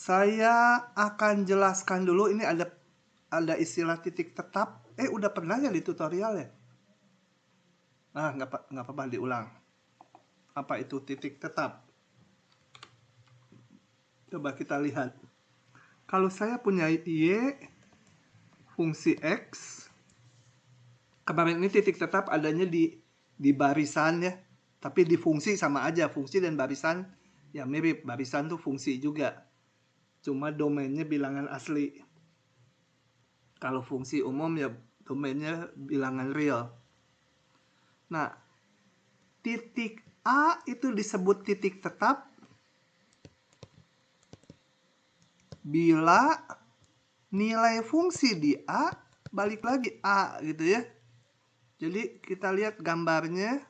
Saya akan jelaskan dulu, ini ada istilah titik tetap. Udah pernah ya di tutorial ya? Nggak apa-apa diulang. Apa itu titik tetap? Coba kita lihat. Kalau saya punya Y, fungsi X, kemarin ini titik tetap adanya di barisan ya. Tapi di fungsi sama aja, fungsi dan barisan ya mirip. Barisan tuh fungsi juga. Cuma domainnya bilangan asli. Kalau fungsi umum ya domainnya bilangan real. Nah, titik A itu disebut titik tetap bila nilai fungsi di A balik lagi A gitu ya. Jadi kita lihat gambarnya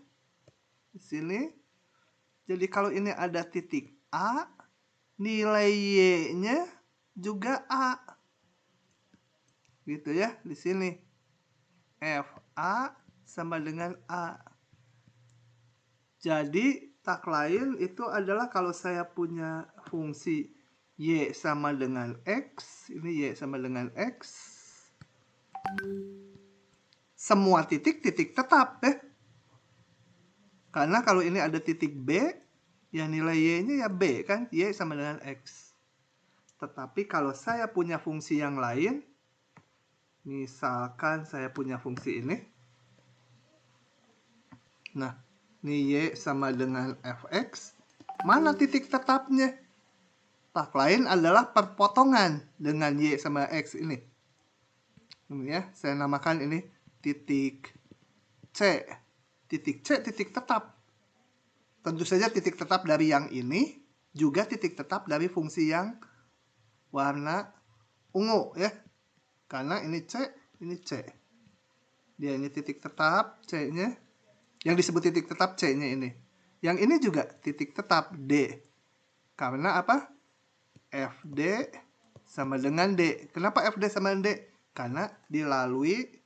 di sini. Jadi kalau ini ada titik A, nilai Y-nya juga A. Gitu ya di sini. FA sama dengan A. Jadi tak lain itu adalah kalau saya punya fungsi Y sama dengan X, ini Y sama dengan X, semua titik tetap ya. Karena kalau ini ada titik B, ya nilai Y-nya ya B kan, Y sama dengan X. Tetapi kalau saya punya fungsi yang lain, misalkan saya punya fungsi ini. Nah, ini Y sama dengan Fx. Mana titik tetapnya? Tak lain adalah perpotongan dengan Y sama X ini. Ini ya, saya namakan ini titik C. Titik C titik tetap. Tentu saja titik tetap dari yang ini juga titik tetap dari fungsi yang warna ungu ya. Karena ini C, ini C. Dia ini titik tetap C-nya. Yang disebut titik tetap C-nya ini. Yang ini juga titik tetap D. Karena apa? FD sama dengan D. Kenapa FD sama dengan D? Karena dilalui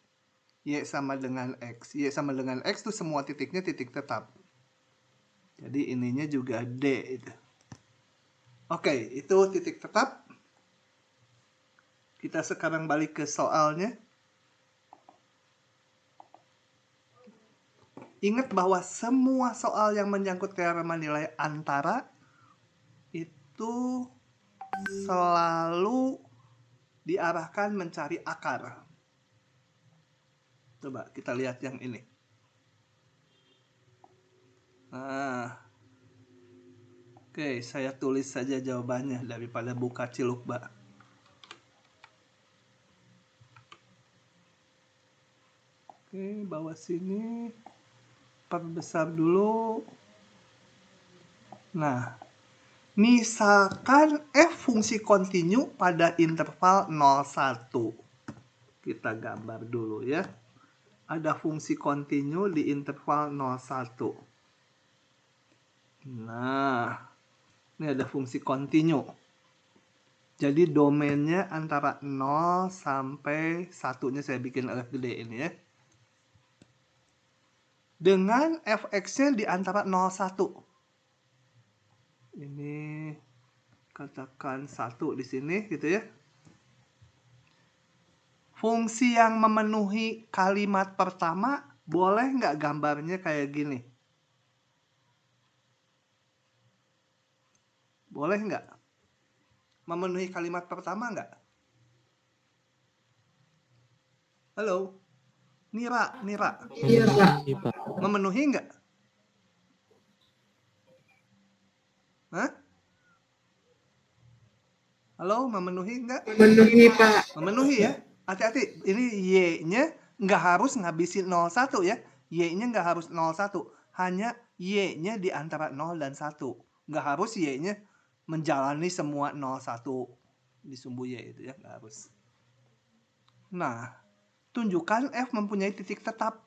Y sama dengan X. Y sama dengan X itu semua titiknya titik tetap. Jadi ininya juga D itu. Oke, itu titik tetap. Kita sekarang balik ke soalnya. Ingat bahwa semua soal yang menyangkut teorema nilai antara itu selalu diarahkan mencari akar. Coba kita lihat yang ini. Nah, oke, saya tulis saja jawabannya daripada buka Cilukba. Oke, bawah sini. Perbesar dulu. Nah, misalkan F fungsi kontinu pada interval 0,1. Kita gambar dulu ya. Ada fungsi kontinu di interval 0,1. Nah, ini ada fungsi kontinu. Jadi domainnya antara 0 sampai 1-nya saya bikin alif gede ini ya. Dengan fx-nya di antara 0,1. Ini katakan 1 di sini gitu ya. Fungsi yang memenuhi kalimat pertama boleh nggak gambarnya kayak gini? Boleh nggak? Memenuhi kalimat pertama nggak? Halo? Nira. Memenuhi, Pak. Memenuhi nggak? Hah? Halo, memenuhi nggak? Memenuhi, Pak. Memenuhi ya. Hati-hati, ini Y-nya nggak harus ngabisin 0,1 ya. Y-nya nggak harus 0,1. Hanya Y-nya di antara 0 dan 1. Nggak harus Y-nya menjalani semua 0,1 di sumbu Y itu ya. Nggak harus. Nah, tunjukkan F mempunyai titik tetap.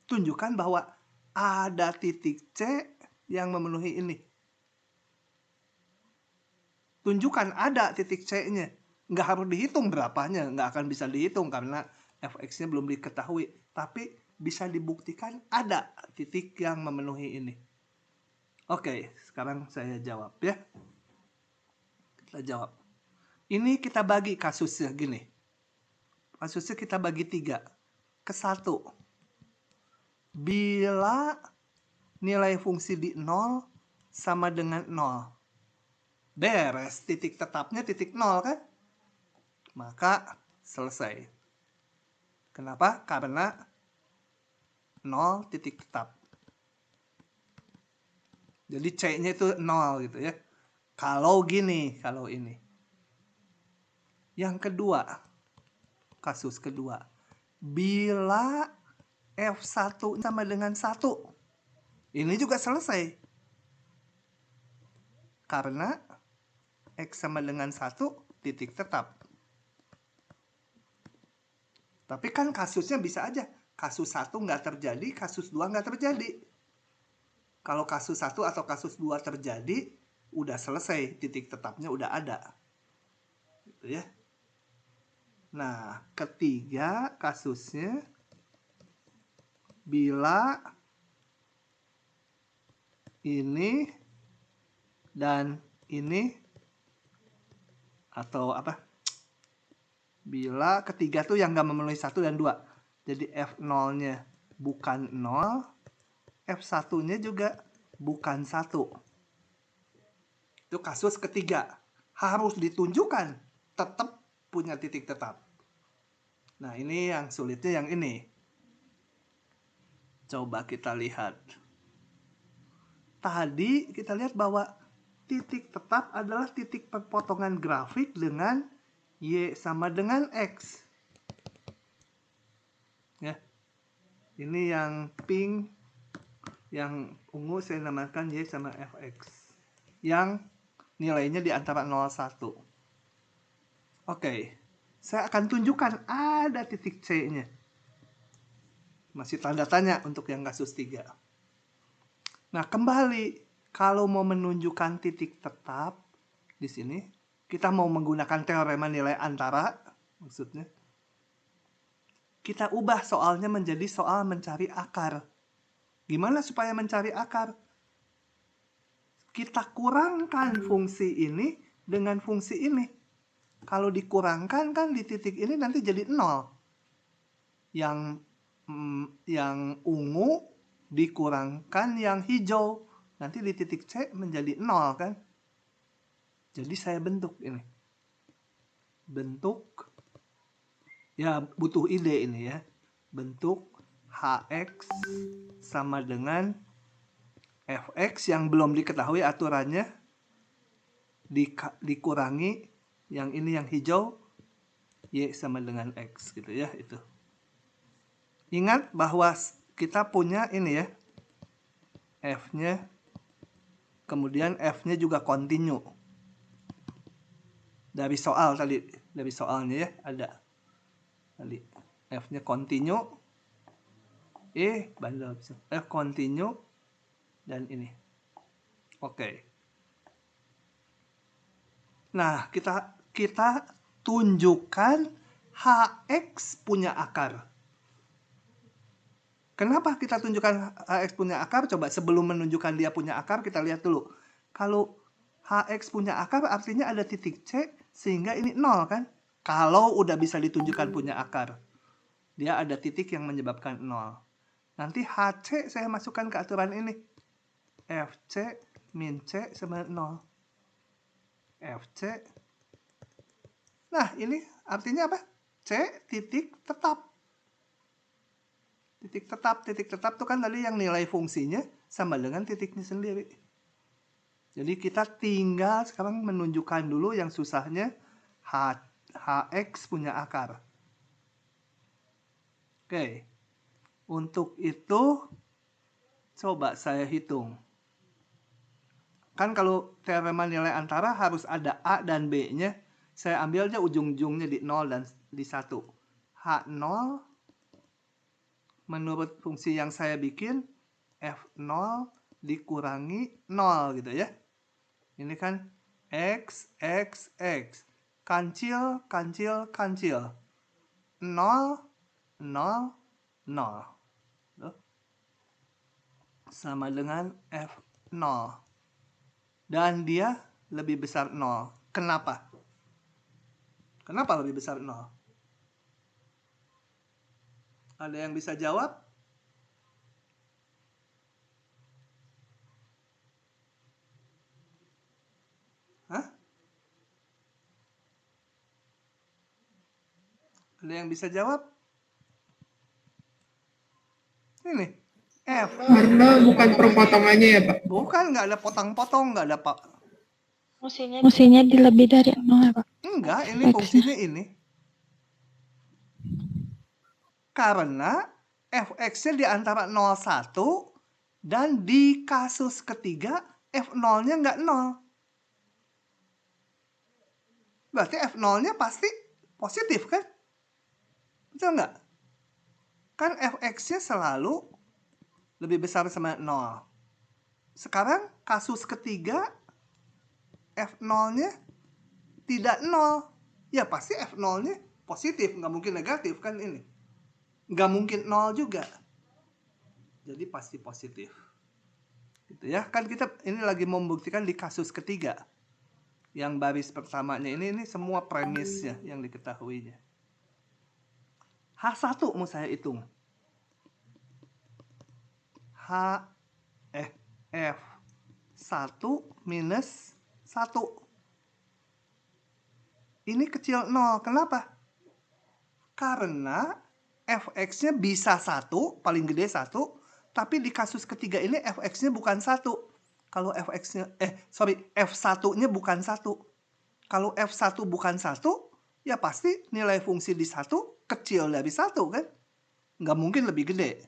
Tunjukkan bahwa ada titik C yang memenuhi ini. Tunjukkan ada titik C-nya. Nggak harus dihitung berapanya. Nggak akan bisa dihitung karena fx-nya belum diketahui. Tapi bisa dibuktikan ada titik yang memenuhi ini. Oke, sekarang saya jawab ya. Kita jawab. Ini kita bagi kasusnya gini. Kasusnya kita bagi 3 ke 1. Bila nilai fungsi di 0 sama dengan 0. Beres, titik tetapnya titik 0 kan? Maka selesai. Kenapa? Karena 0 titik tetap. Jadi C-nya itu 0 gitu ya. Kalau gini, kalau ini. Yang kedua, kasus kedua. Bila F1 sama dengan 1. Ini juga selesai. Karena X sama dengan 1 titik tetap. Tapi kan kasusnya bisa aja. Kasus 1 nggak terjadi, kasus 2 nggak terjadi. Kalau kasus 1 atau kasus 2 terjadi, udah selesai. Titik tetapnya udah ada. Gitu ya. Nah, ketiga kasusnya bila ini dan ini atau apa? Bila ketiga tuh yang nggak memenuhi 1 dan 2. Jadi F0-nya bukan 0, F1-nya juga bukan 1. Itu kasus ketiga. Harus ditunjukkan tetap punya titik tetap. Nah, ini yang sulitnya yang ini. Coba kita lihat. Tadi kita lihat bahwa titik tetap adalah titik perpotongan grafik dengan Y sama dengan X. Ya. Ini yang pink, yang ungu saya namakan Y sama Fx. Yang nilainya di antara 0 1. Oke. Saya akan tunjukkan ada titik C-nya. Masih tanda tanya untuk yang kasus 3. Nah, kembali kalau mau menunjukkan titik tetap di sini, kita mau menggunakan teorema nilai antara, maksudnya kita ubah soalnya menjadi soal mencari akar. Gimana supaya mencari akar? Kita kurangkan fungsi ini dengan fungsi ini. Kalau dikurangkan kan di titik ini nanti jadi 0. Yang ungu dikurangkan yang hijau. Nanti di titik C menjadi 0 kan? Jadi saya bentuk ini. Bentuk. Ya butuh ide ini ya. Bentuk Hx sama dengan Fx yang belum diketahui aturannya. Dikurangi yang ini yang hijau. Y sama dengan X gitu ya itu. Ingat bahwa kita punya ini ya. F-nya. Kemudian F-nya juga kontinu. Dari soal tadi. Dari soalnya ya ada. Tadi F-nya kontinu. Bandel. F kontinu. Dan ini. Oke. Nah, kita tunjukkan Hx punya akar. Kenapa kita tunjukkan Hx punya akar? Coba sebelum menunjukkan dia punya akar, kita lihat dulu. Kalau Hx punya akar artinya ada titik C, sehingga ini 0 kan? Kalau udah bisa ditunjukkan punya akar. Dia ada titik yang menyebabkan 0. Nanti Hc saya masukkan ke aturan ini. Fc min C sama 0. Fc. Nah, ini artinya apa? C titik tetap. Titik tetap itu kan tadi yang nilai fungsinya sama dengan titiknya sendiri. Jadi kita tinggal sekarang menunjukkan dulu yang susahnya Hx punya akar. Oke. Untuk itu coba saya hitung. Kan kalau teorema nilai antara harus ada A dan B-nya. Saya ambil aja ujung-ujungnya di 0 dan di 1. H0 menurut fungsi yang saya bikin F0 dikurangi 0 gitu ya. Ini kan X, X, X. Kancil, kancil, kancil. 0, 0, 0. Sama dengan F0. Dan dia lebih besar 0. Kenapa? Kenapa lebih besar 0? Ada yang bisa jawab? Hah? Ada yang bisa jawab? Ini, F. Karena bukan perpotongannya ya, Pak. Bukan, nggak ada potong-potong, nggak ada pak. Musinya di lebih dari 0 ya, Pak? Enggak, ini X-nya. fungsinya ini. Karena fx-nya di antara 0,1 dan di kasus ketiga f0-nya nggak 0. Berarti f0-nya pasti positif kan? Betul nggak? Kan fx-nya selalu lebih besar sama 0. Sekarang kasus ketiga f0-nya tidak 0. Ya pasti f0-nya positif, nggak mungkin negatif kan ini. Nggak mungkin 0 juga. Jadi pasti positif. Gitu ya. Kan kita ini lagi membuktikan di kasus ketiga. Yang baris pertamanya ini semua premisnya yang diketahuinya. H1 mau saya hitung. F1 minus 1. Ini kecil 0. Kenapa? Karena fx-nya bisa 1, paling gede 1, tapi di kasus ketiga ini fx-nya bukan 1. Kalau fx-nya f1-nya bukan 1. Kalau f1 bukan 1, ya pasti nilai fungsi di 1 kecil dari 1 kan? Nggak mungkin lebih gede.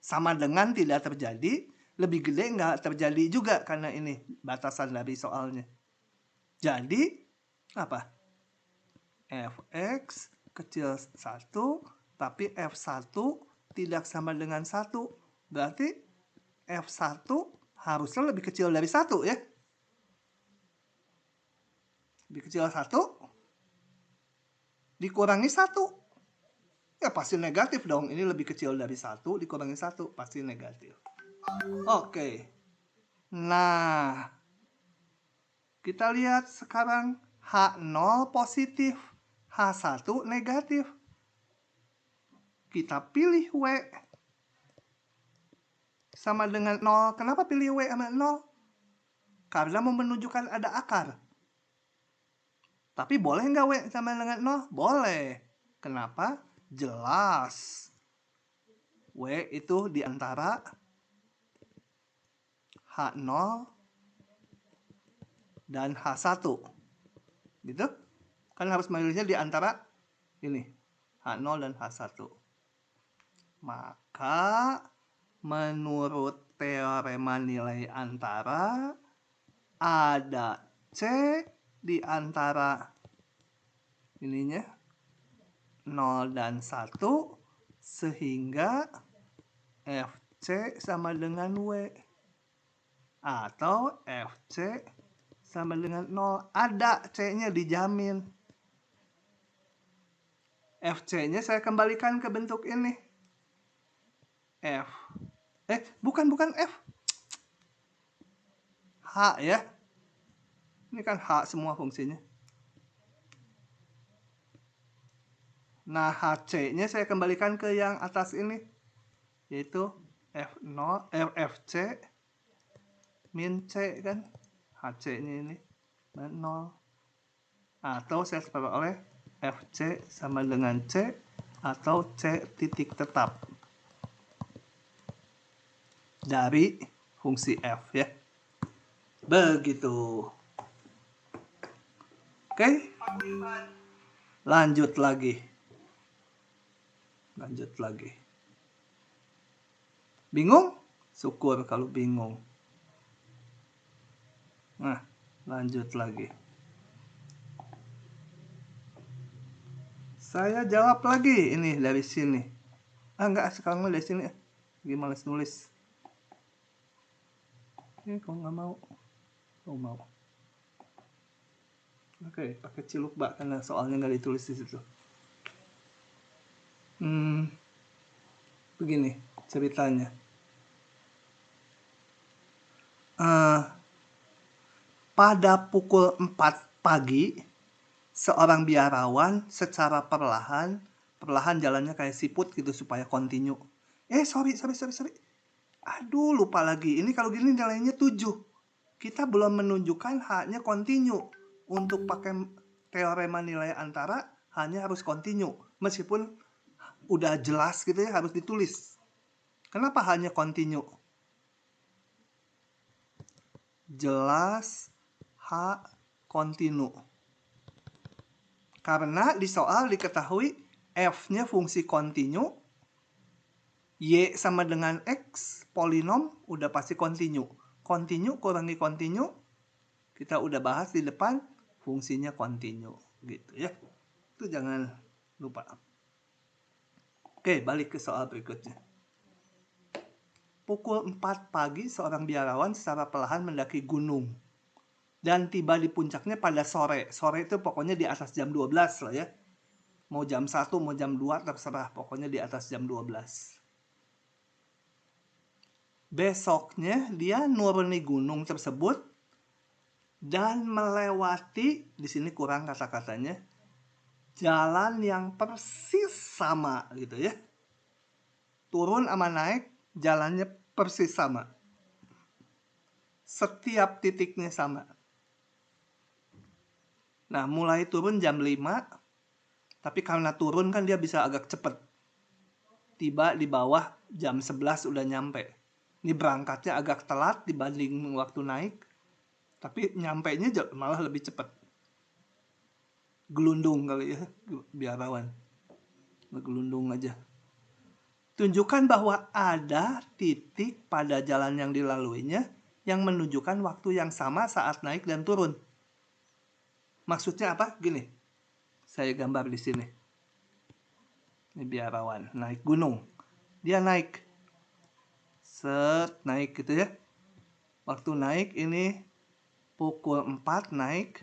Sama dengan tidak terjadi, lebih gede nggak terjadi juga karena ini batasan dari soalnya. Jadi, apa? Fx kecil 1, tapi F1 tidak sama dengan 1. Berarti F1 harusnya lebih kecil dari 1 ya. Lebih kecil 1 dikurangi 1. Ya pasti negatif dong. Ini lebih kecil dari 1 dikurangi 1. Pasti negatif. Oke. Nah, kita lihat sekarang H0 positif, H1 negatif. Kita pilih W sama dengan 0. Kenapa pilih W sama 0? Karena mau menunjukkan ada akar. Tapi boleh nggak W sama dengan 0? Boleh. Kenapa? Jelas. W itu di antara H0 dan H1. Gitu? Kan harus memilihnya di antara ini. H0 dan H1. Maka menurut teorema nilai antara ada C di antara ininya 0 dan 1 sehingga FC sama dengan W atau FC sama dengan 0. Ada C-nya dijamin. FC-nya saya kembalikan ke bentuk ini. F. Bukan F. H ya. Ini kan H semua fungsinya. Nah, HC-nya saya kembalikan ke yang atas ini. Yaitu F0, FC min C kan. HC-nya ini 0. Atau saya peroleh FC sama dengan C atau C titik tetap. Dari fungsi F ya. Begitu. Oke. Lanjut lagi. Bingung? Syukur kalau bingung. Nah, lanjut lagi. Saya jawab lagi ini dari sini. Enggak, sekarang dari sini. Lagi males nulis. Kok nggak mau? Oh, mau. Oke, pakai ciluk bak karena soalnya nggak ditulis di situ. Begini ceritanya. Pada pukul 4 pagi, seorang biarawan secara perlahan jalannya kayak siput gitu supaya continue. Sorry. Aduh, lupa lagi. Ini kalau gini nilainya 7. Kita belum menunjukkan haknya continue. Untuk pakai teorema nilai antara, hanya harus continue. Meskipun udah jelas gitu ya, harus ditulis. Kenapa hanya continue? Jelas H continue. Karena di soal diketahui F-nya fungsi continue, Y sama dengan X, polinom, udah pasti continue. Continue kurangi continue, kita udah bahas di depan, fungsinya continue. Gitu ya. Itu jangan lupa. Oke, balik ke soal berikutnya. Pukul 4 pagi, seorang biarawan secara perlahan mendaki gunung. Dan tiba di puncaknya pada sore. Sore itu pokoknya di atas jam 12 lah ya. Mau jam 1, mau jam 2, terserah. Pokoknya di atas jam 12. Besoknya dia nuruni gunung tersebut dan melewati, di sini kurang kata-katanya, jalan yang persis sama gitu ya. Turun sama naik, jalannya persis sama. Setiap titiknya sama. Nah, mulai turun jam 5, tapi karena turun kan dia bisa agak cepet. Tiba di bawah jam 11 udah nyampe. Ini berangkatnya agak telat dibanding waktu naik, tapi nyampainya malah lebih cepat. Gelundung kali ya, biarawan. Gelundung aja. Tunjukkan bahwa ada titik pada jalan yang dilaluinya yang menunjukkan waktu yang sama saat naik dan turun. Maksudnya apa? Gini, saya gambar di sini. Ini biarawan, naik gunung. Dia naik. Naik gitu ya. Waktu naik ini pukul 4 naik,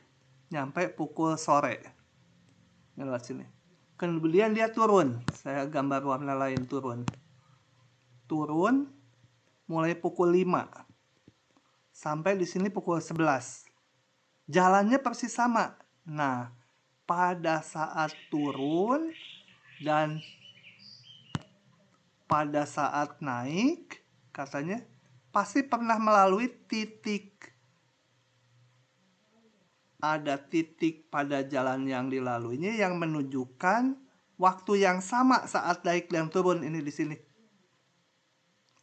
nyampe pukul sore. Ini lewat sini. Kemudian dia turun. Saya gambar warna lain turun. Turun mulai pukul 5. Sampai di sini pukul 11. Jalannya persis sama. Nah, pada saat turun dan pada saat naik, katanya pasti pernah melalui titik. Ada titik pada jalan yang dilaluinya yang menunjukkan waktu yang sama saat naik dan turun. Ini di sini.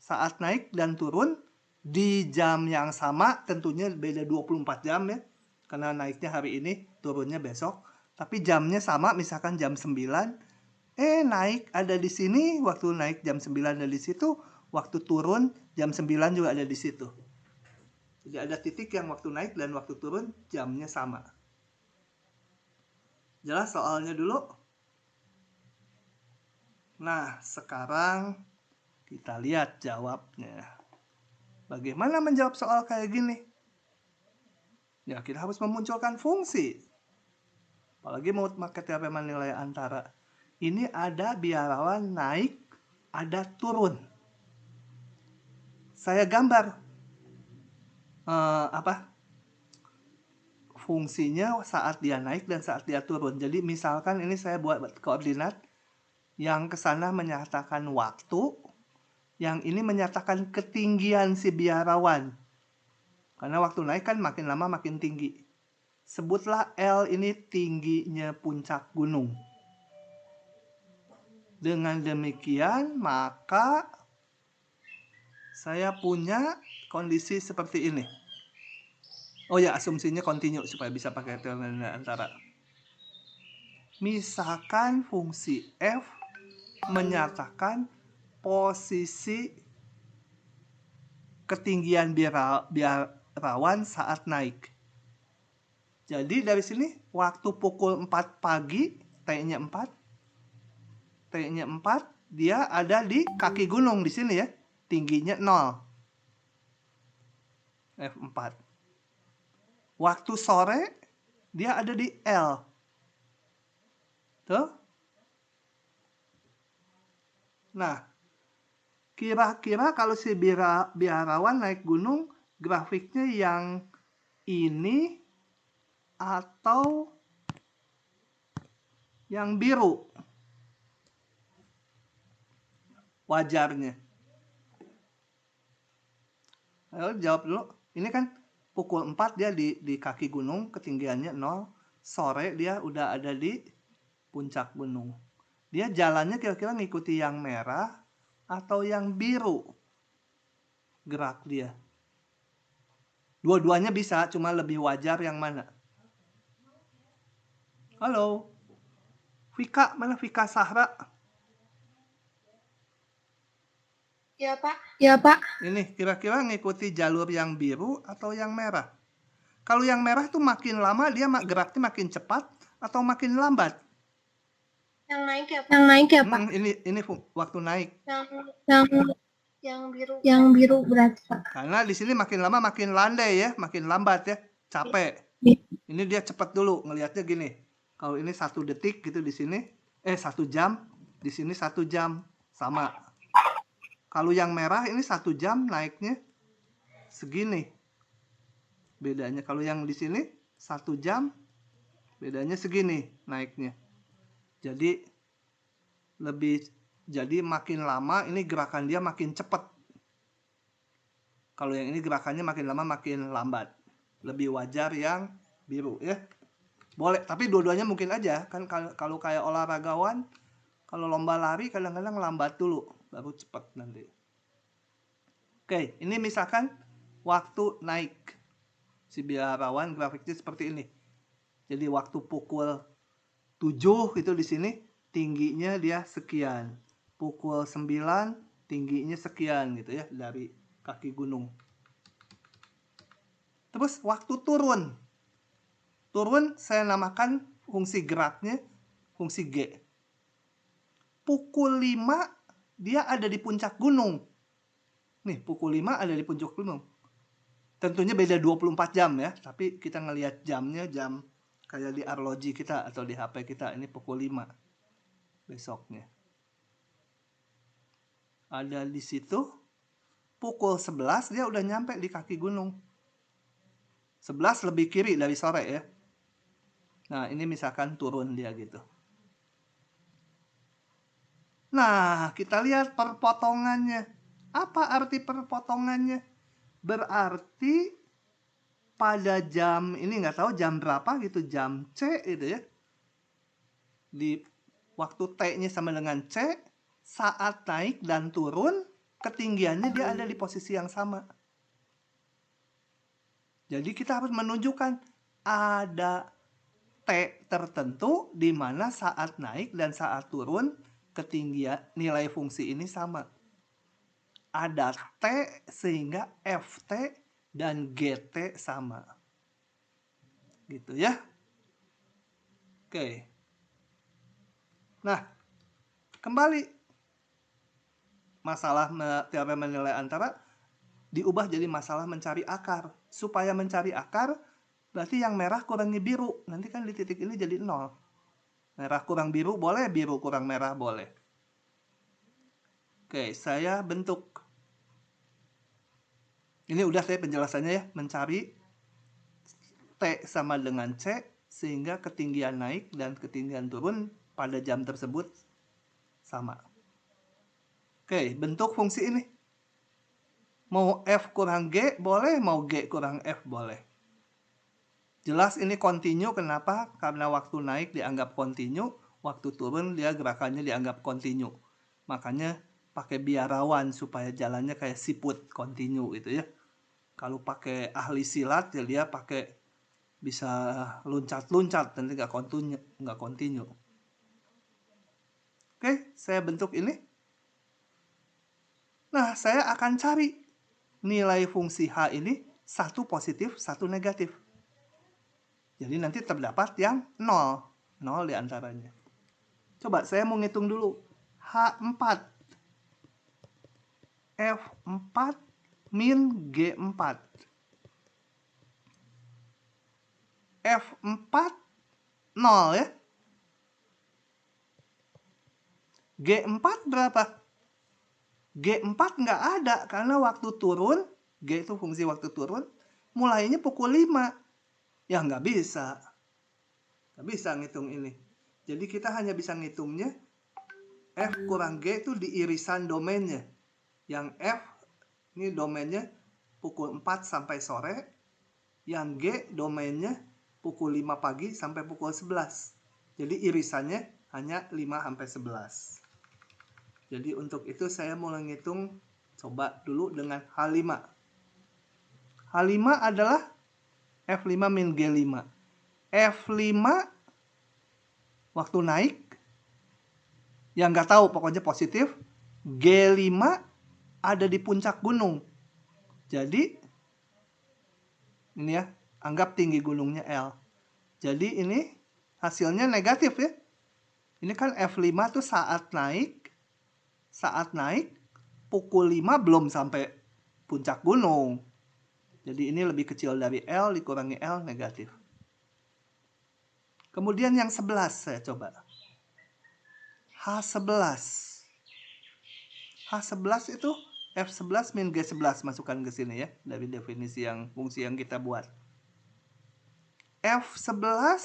Saat naik dan turun di jam yang sama, tentunya beda 24 jam ya. Karena naiknya hari ini, turunnya besok. Tapi jamnya sama, misalkan jam 9. Naik ada di sini, waktu naik jam 9 ada di situ, waktu turun jam 9 juga ada di situ. Jadi ada titik yang waktu naik dan waktu turun jamnya sama. Jelas soalnya dulu? Nah, sekarang kita lihat jawabnya. Bagaimana menjawab soal kayak gini? Ya, kita harus memunculkan fungsi. Apalagi mau pakai teorema nilai antara. Ini ada biarawan naik, ada turun. Saya gambar fungsinya saat dia naik dan saat dia turun. Jadi misalkan ini saya buat koordinat, yang kesana menyatakan waktu, yang ini menyatakan ketinggian si biarawan. Karena waktu naik kan makin lama makin tinggi. Sebutlah L ini tingginya puncak gunung. Dengan demikian, maka saya punya kondisi seperti ini. Oh ya, asumsinya continue supaya bisa pakai teorema nilai antara. Misalkan fungsi F menyatakan posisi ketinggian biarawan saat naik. Jadi dari sini, waktu pukul 4 pagi, T-nya 4, dia ada di kaki gunung di sini ya. Tingginya 0. F4. Waktu sore, dia ada di L. Tuh. Nah, kira-kira kalau si biarawan naik gunung, grafiknya yang ini atau yang biru? Wajarnya. Ayo jawab dulu. Ini kan pukul 4 dia di kaki gunung, ketinggiannya 0. Sore dia udah ada di puncak gunung. Dia jalannya kira-kira ngikuti yang merah atau yang biru gerak dia. Dua-duanya bisa, cuma lebih wajar yang mana? Halo? Vika, mana Vika Sahra? Ya, Pak. Ya, Pak. Ini kira-kira ngikuti jalur yang biru atau yang merah? Kalau yang merah tuh makin lama dia geraknya makin cepat atau makin lambat? Yang naik ya, Pak. Yang naik ya, Pak. Ini waktu naik. Yang biru berarti, Pak. Karena di sini makin lama makin landai ya, makin lambat ya, capek. Ini dia cepat dulu, ngelihatnya gini. Kalau ini 1 detik gitu di sini, 1 jam, di sini 1 jam, sama. Kalau yang merah ini 1 jam naiknya segini. Bedanya kalau yang di sini 1 jam, bedanya segini naiknya. Jadi makin lama ini gerakan dia makin cepat. Kalau yang ini gerakannya makin lama makin lambat. Lebih wajar yang biru ya. Boleh, tapi dua-duanya mungkin aja. Kan kalau kayak olahragawan, kalau lomba lari kadang-kadang lambat dulu, baru cepat nanti. Oke, ini misalkan waktu naik. Si biarawan grafiknya seperti ini. Jadi waktu pukul 7 itu di sini tingginya dia sekian. Pukul 9 tingginya sekian gitu ya dari kaki gunung. Terus waktu turun. Turun saya namakan fungsi geraknya fungsi G. Pukul 5 dia ada di puncak gunung. Nih, pukul 5 ada di puncak gunung. Tentunya beda 24 jam ya, tapi kita ngelihat jamnya jam kayak di arloji kita atau di HP kita, ini pukul 5 besoknya. Ada di situ, pukul 11 dia udah nyampe di kaki gunung. 11 lebih kiri dari sore ya. Nah, ini misalkan turun dia gitu. Nah, kita lihat perpotongannya. Apa arti perpotongannya? Berarti pada jam ini nggak tahu jam berapa gitu, jam C gitu ya. Di waktu T-nya sama dengan C, saat naik dan turun, ketinggiannya dia ada di posisi yang sama. Jadi kita harus menunjukkan ada T tertentu di mana saat naik dan saat turun ketinggian nilai fungsi ini sama. Ada T sehingga FT dan GT sama. Gitu ya. Oke. Nah, kembali masalah teorema nilai antara diubah jadi masalah mencari akar. Supaya mencari akar, berarti yang merah kurangi biru. Nanti kan di titik ini jadi 0. Merah kurang biru boleh, biru kurang merah boleh. Oke, saya bentuk. Ini udah saya penjelasannya ya. Mencari T sama dengan C, sehingga ketinggian naik dan ketinggian turun pada jam tersebut sama. Oke, bentuk fungsi ini. Mau F kurang G boleh, mau G kurang F boleh. Jelas ini kontinu, kenapa? Karena waktu naik dianggap kontinu, waktu turun dia gerakannya dianggap kontinu. Makanya pakai biarawan supaya jalannya kayak siput kontinu gitu ya. Kalau pakai ahli silat ya dia pakai bisa loncat-loncat, nanti nggak kontinu. Oke, saya bentuk ini. Nah, saya akan cari nilai fungsi H ini 1 positif, 1 negatif. Jadi nanti terdapat yang 0. 0 di antaranya. Coba saya mau ngitung dulu. H4. F4 min G4. F4 0 ya. G4 berapa? G4 nggak ada karena waktu turun, G itu fungsi waktu turun, mulainya pukul 5. Ya nggak bisa. Nggak bisa ngitung ini. Jadi kita hanya bisa ngitungnya F kurang G itu di irisan domainnya. Yang F ini domainnya pukul 4 sampai sore. Yang G domainnya pukul 5 pagi sampai pukul 11. Jadi irisannya hanya 5 sampai 11. Jadi untuk itu saya mau ngitung coba dulu dengan H5. H5 adalah F5 min G5. F5 waktu naik, yang nggak tahu pokoknya positif. G5 ada di puncak gunung. Jadi ini ya, anggap tinggi gunungnya L. Jadi ini hasilnya negatif ya. Ini kan F5 tuh saat naik pukul 5 belum sampai puncak gunung. Jadi ini lebih kecil dari L, dikurangi L, negatif. Kemudian yang 11 saya coba. H11. H11 itu F11 min G11, masukkan ke sini ya, dari definisi yang fungsi yang kita buat. F11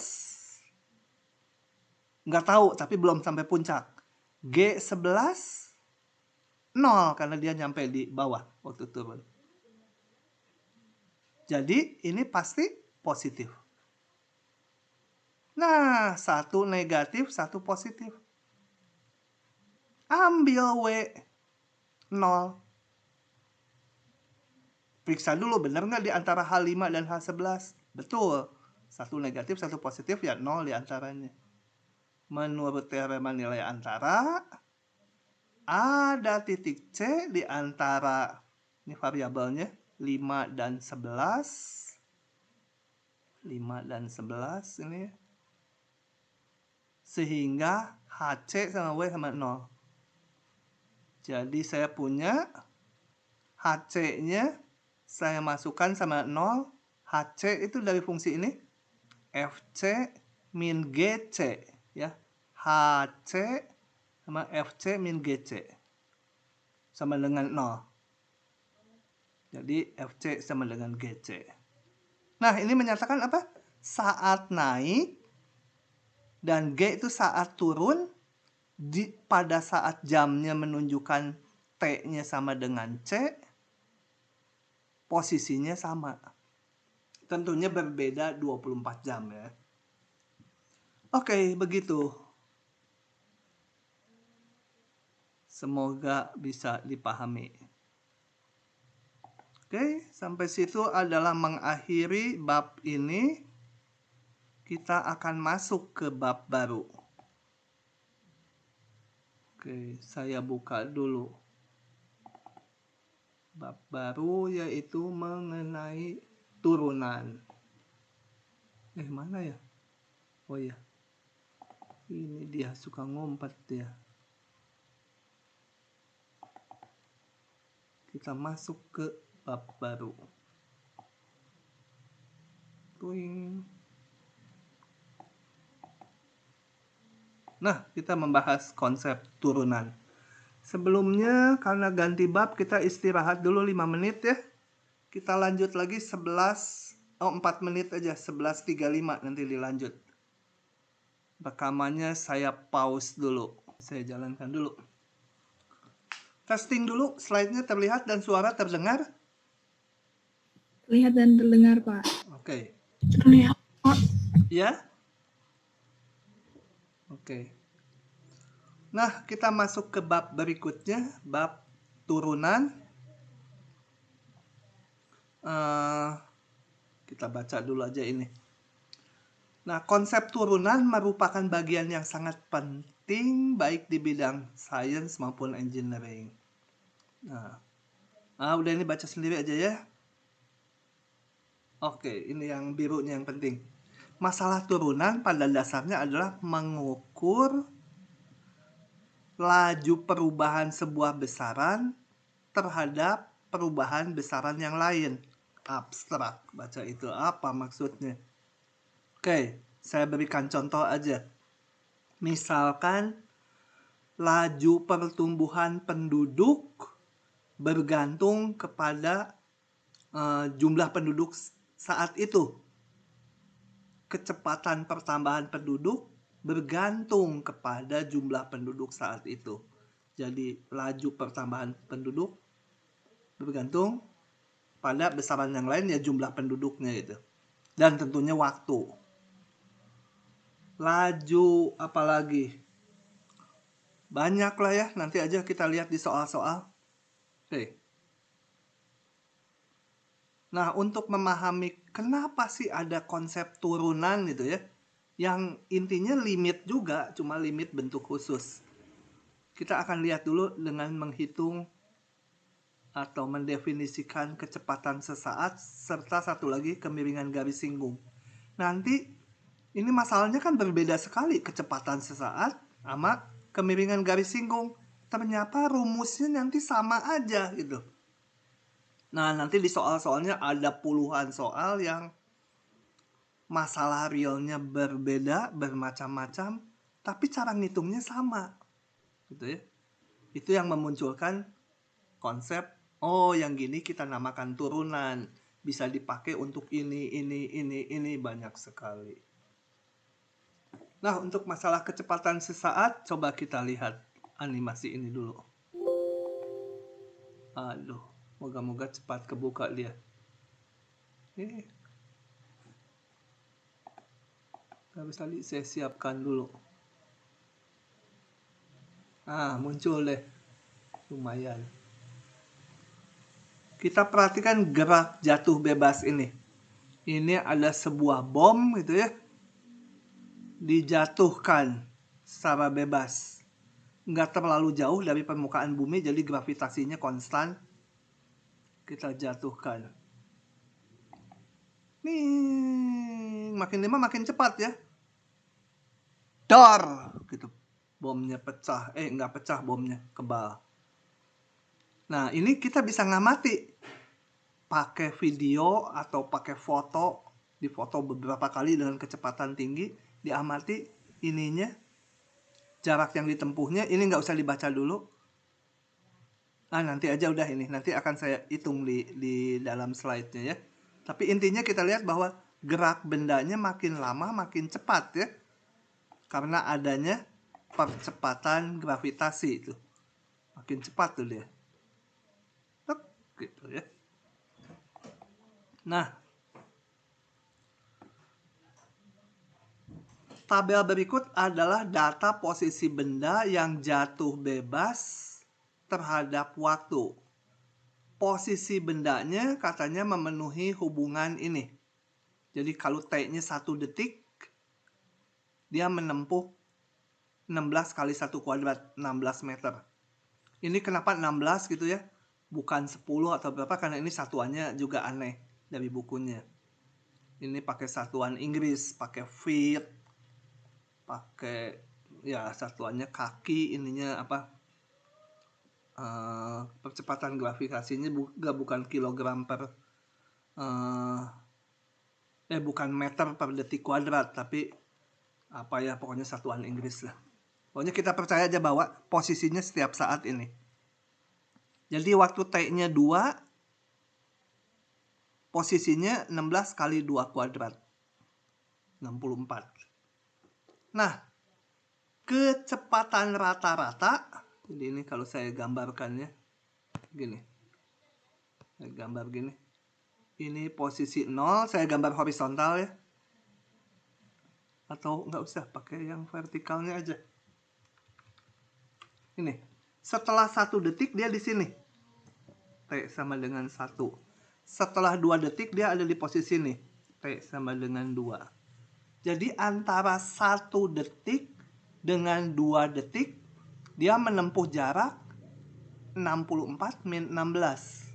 nggak tahu, tapi belum sampai puncak. G11 0 karena dia nyampe di bawah waktu turun. Jadi ini pasti positif. Nah, satu negatif, satu positif. Ambil W 0. Periksa dulu benar nggak di antara H5 dan H11. Betul. Satu negatif, satu positif, ya 0 di antaranya. Menurut teorema nilai antara, ada titik C di antara, ini variabelnya, 5 dan 11. 5 dan 11 ini. Sehingga HC sama W sama 0. Jadi saya punya HC-nya saya masukkan sama 0. HC itu dari fungsi ini. FC min GC. Ya. HC sama FC min GC. Sama dengan 0. Jadi FC sama dengan GC. Nah, ini menyatakan apa? Saat naik dan G itu saat turun, pada saat jamnya menunjukkan T-nya sama dengan C, posisinya sama. Tentunya berbeda 24 jam ya. Oke, begitu. Semoga bisa dipahami. Oke, sampai situ adalah mengakhiri bab ini. Kita akan masuk ke bab baru. Oke, saya buka dulu. Bab baru yaitu mengenai turunan. Mana ya? Oh ya. Ini dia suka ngumpet dia. Kita masuk ke bab baru. Tuing. Nah, kita membahas konsep turunan. Sebelumnya, karena ganti bab, kita istirahat dulu 5 menit ya. Kita lanjut lagi 4 menit aja, 11.35 nanti dilanjut. Rekamannya saya pause dulu. Saya jalankan dulu. Testing dulu, slide-nya terlihat dan suara terdengar? Terlihat dan terdengar, Pak. Oke. Terlihat. Ya? Oke. Nah, kita masuk ke bab berikutnya, bab turunan. Kita baca dulu aja ini. Nah, konsep turunan merupakan bagian yang sangat penting baik di bidang sains maupun engineering. Nah, udah ini baca sendiri aja ya. Oke, ini yang birunya yang penting. Masalah turunan pada dasarnya adalah mengukur laju perubahan sebuah besaran terhadap perubahan besaran yang lain. Abstrak, baca itu apa maksudnya. Oke, saya berikan contoh aja. Misalkan laju pertumbuhan penduduk bergantung kepada jumlah penduduk saat itu. kecepatan pertambahan penduduk bergantung kepada jumlah penduduk saat itu. Jadi laju pertambahan penduduk bergantung pada besaran yang lain, ya jumlah penduduknya itu. Dan tentunya waktu. Laju apalagi? Banyak lah ya, nanti aja kita lihat di soal-soal. Oke. Nah, untuk memahami kenapa sih ada konsep turunan gitu ya, yang intinya limit juga, cuma limit bentuk khusus. Kita akan lihat dulu dengan menghitung atau mendefinisikan kecepatan sesaat, serta satu lagi kemiringan garis singgung. Nanti, ini masalahnya kan berbeda sekali, kecepatan sesaat sama kemiringan garis singgung. Ternyata rumusnya nanti sama aja gitu. Nah, nanti di soal-soalnya ada puluhan soal yang masalah realnya berbeda, bermacam-macam, tapi cara ngitungnya sama. Gitu ya. Itu yang memunculkan konsep, oh yang gini kita namakan turunan. Bisa dipakai untuk ini, banyak sekali. Nah, untuk masalah kecepatan sesaat, coba kita lihat animasi ini dulu. Aduh, moga-moga cepat kebuka dia. Ini habis tadi saya siapkan dulu. Muncul deh. Lumayan. Kita perhatikan gerak jatuh bebas ini. Ini ada sebuah bom gitu ya. Dijatuhkan secara bebas. Nggak terlalu jauh dari permukaan bumi, jadi gravitasinya konstan. Kita jatuhkan. Nih, makin lama makin cepat ya. Dar, gitu. Bomnya pecah. Nggak pecah bomnya, kebal. Nah, ini kita bisa ngamati. Pakai video atau pakai foto. Difoto beberapa kali dengan kecepatan tinggi. Diamati ininya. Jarak yang ditempuhnya. Ini nggak usah dibaca dulu. Nanti aja udah ini. Nanti akan saya hitung di dalam slide-nya ya. Tapi intinya kita lihat bahwa gerak bendanya makin lama makin cepat ya. Karena adanya percepatan gravitasi itu. Makin cepat tuh dia. Gitu ya. Nah, tabel berikut adalah data posisi benda yang jatuh bebas terhadap waktu. Posisi bendanya katanya memenuhi hubungan ini. Jadi kalau T-nya 1 detik, dia menempuh 16 kali 1 kuadrat, 16 meter. Ini kenapa 16 gitu ya? Bukan 10 atau berapa, karena ini satuannya juga aneh dari bukunya. Ini pakai satuan Inggris, pakai feet, pakai ya satuannya kaki, ininya apa? Percepatan gravitasinya bukan kilogram per bukan meter per detik kuadrat, tapi apa ya, pokoknya satuan Inggris lah. Pokoknya kita percaya aja bahwa posisinya setiap saat ini. Jadi waktu T-nya 2, posisinya 16 kali 2 kuadrat. 64. Nah, kecepatan rata-rata, jadi ini kalau saya gambarkannya, gini. Saya gambar gini. Ini posisi 0, saya gambar horizontal ya. Atau nggak usah, pakai yang vertikalnya aja. Ini. Setelah 1 detik dia di sini. T sama dengan 1. Setelah 2 detik dia ada di posisi ini. T sama dengan 2. Jadi antara 1 detik dengan 2 detik dia menempuh jarak 64 min 16.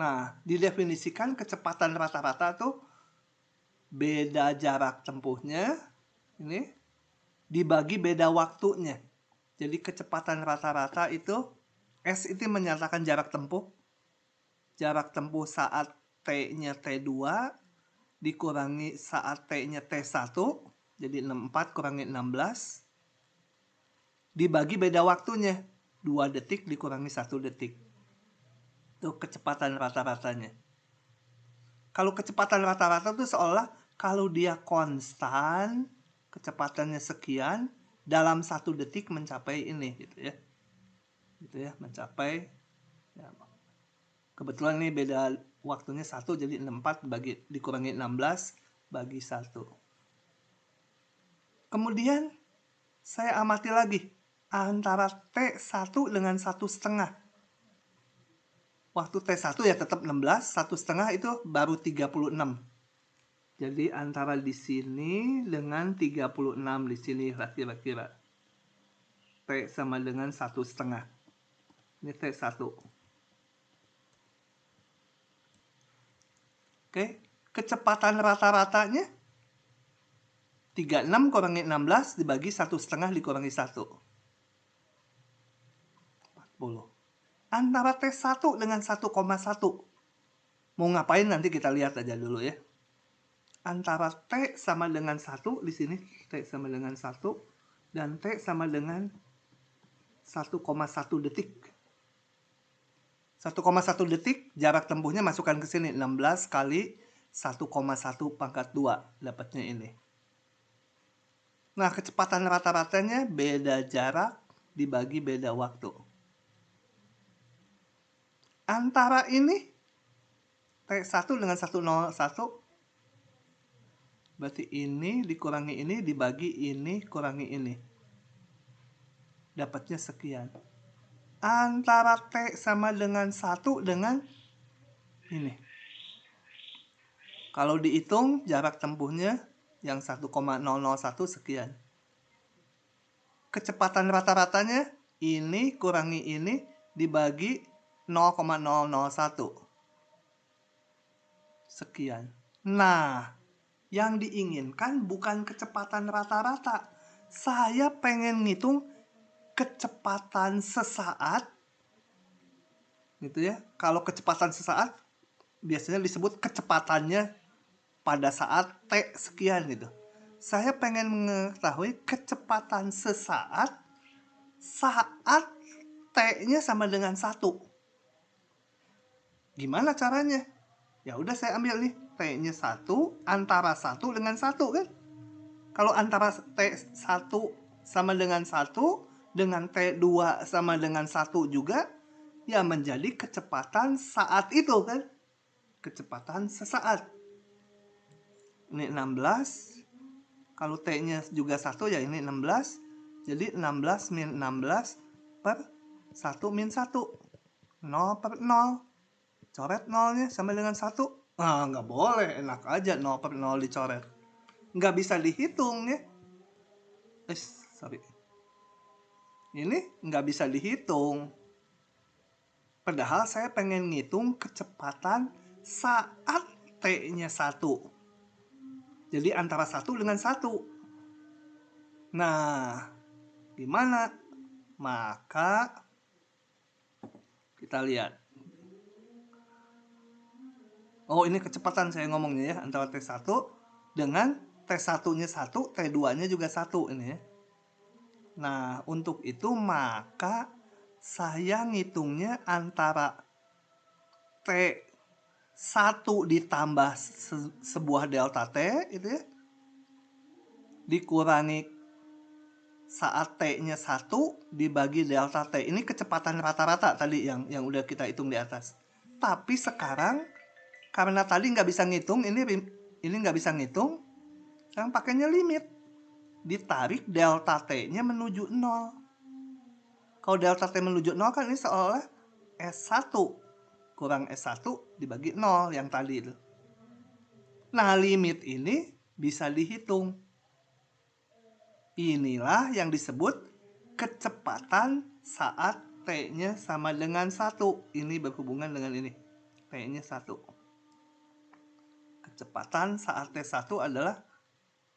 Nah, didefinisikan kecepatan rata-rata tuh beda jarak tempuhnya ini dibagi beda waktunya. Jadi kecepatan rata-rata itu S itu menyatakan jarak tempuh. Jarak tempuh saat T-nya T2 dikurangi saat T-nya T1. Jadi 64 kurangi 16. Dibagi beda waktunya. 2 detik dikurangi 1 detik. Itu kecepatan rata-ratanya. Kalau kecepatan rata-rata itu seolah Kalau dia konstan, kecepatannya sekian, dalam 1 detik mencapai ini gitu ya. Gitu ya, mencapai ya, kebetulan ini beda waktunya 1, jadi 64 dikurangi 16 bagi 1. Kemudian saya amati lagi antara T1 dengan 1,5. Waktu T1 ya tetap 16, 1,5 itu baru 36. Jadi antara di sini dengan 36 di sini kira-kira. T sama dengan 1,5. Ini T1. Oke, kecepatan rata-ratanya 36 kurangi 16 dibagi 1,5 dikurangi 1. 40. Antara T1 dengan 1,1. Mau ngapain nanti kita lihat aja dulu ya. Antara T sama dengan 1 di sini, T sama dengan 1 dan T sama dengan 1,1 detik. 1,1 detik jarak tempuhnya masukkan ke sini 16 kali 1,1 pangkat 2 dapatnya ini. Nah, kecepatan rata-ratanya beda jarak dibagi beda waktu. Antara ini T1 dengan 101 berarti ini dikurangi ini dibagi ini kurangi ini. Dapatnya sekian. Antara T sama dengan 1 dengan ini. Kalau dihitung jarak tempuhnya yang 1,001 sekian. Kecepatan rata-ratanya ini kurangi ini dibagi 0,001. Sekian. Nah, yang diinginkan bukan kecepatan rata-rata. Saya pengen ngitung kecepatan sesaat. Gitu ya. Kalau kecepatan sesaat biasanya disebut kecepatannya pada saat T sekian gitu. Saya pengen mengetahui kecepatan sesaat saat T-nya sama dengan 1. Gimana caranya? Ya udah saya ambil nih T-nya 1 antara 1 dengan 1 kan. Kalau antara T1 sama dengan 1 dengan T2 sama dengan 1 juga ya menjadi kecepatan saat itu kan. Kecepatan sesaat. Ini 16. Kalau T-nya juga 1 ya ini 16. Jadi 16 min 16 per 1 min 1. 0 per 0. Coret 0-nya sama dengan 1. Ah, nggak boleh. Enak aja 0 per 0 dicoret. Nggak bisa dihitung ya. Sorry. Ini nggak bisa dihitung. Padahal saya pengen ngitung kecepatan saat T-nya 1. Jadi antara 1 dengan 1. Nah, gimana? Maka kita lihat. Oh, ini kecepatan saya ngomongnya ya. Antara T1 dengan T1-nya 1, T2-nya juga 1 ini ya. Nah, untuk itu maka saya ngitungnya antara T1 ditambah sebuah delta T itu ya. Dikurangi saat T-nya 1 dibagi delta T. Ini kecepatan rata-rata tadi yang udah kita hitung di atas. Tapi sekarang karena tadi nggak bisa ngitung, ini nggak bisa ngitung, sekarang pakainya limit. Ditarik delta T-nya menuju 0. Kalau delta T menuju 0 kan ini seolah S1 kurang S1 dibagi 0 yang tadi itu. Nah, limit ini bisa dihitung. Inilah yang disebut kecepatan saat T-nya sama dengan 1. Ini berhubungan dengan ini. T-nya 1. Kecepatan saat T1 adalah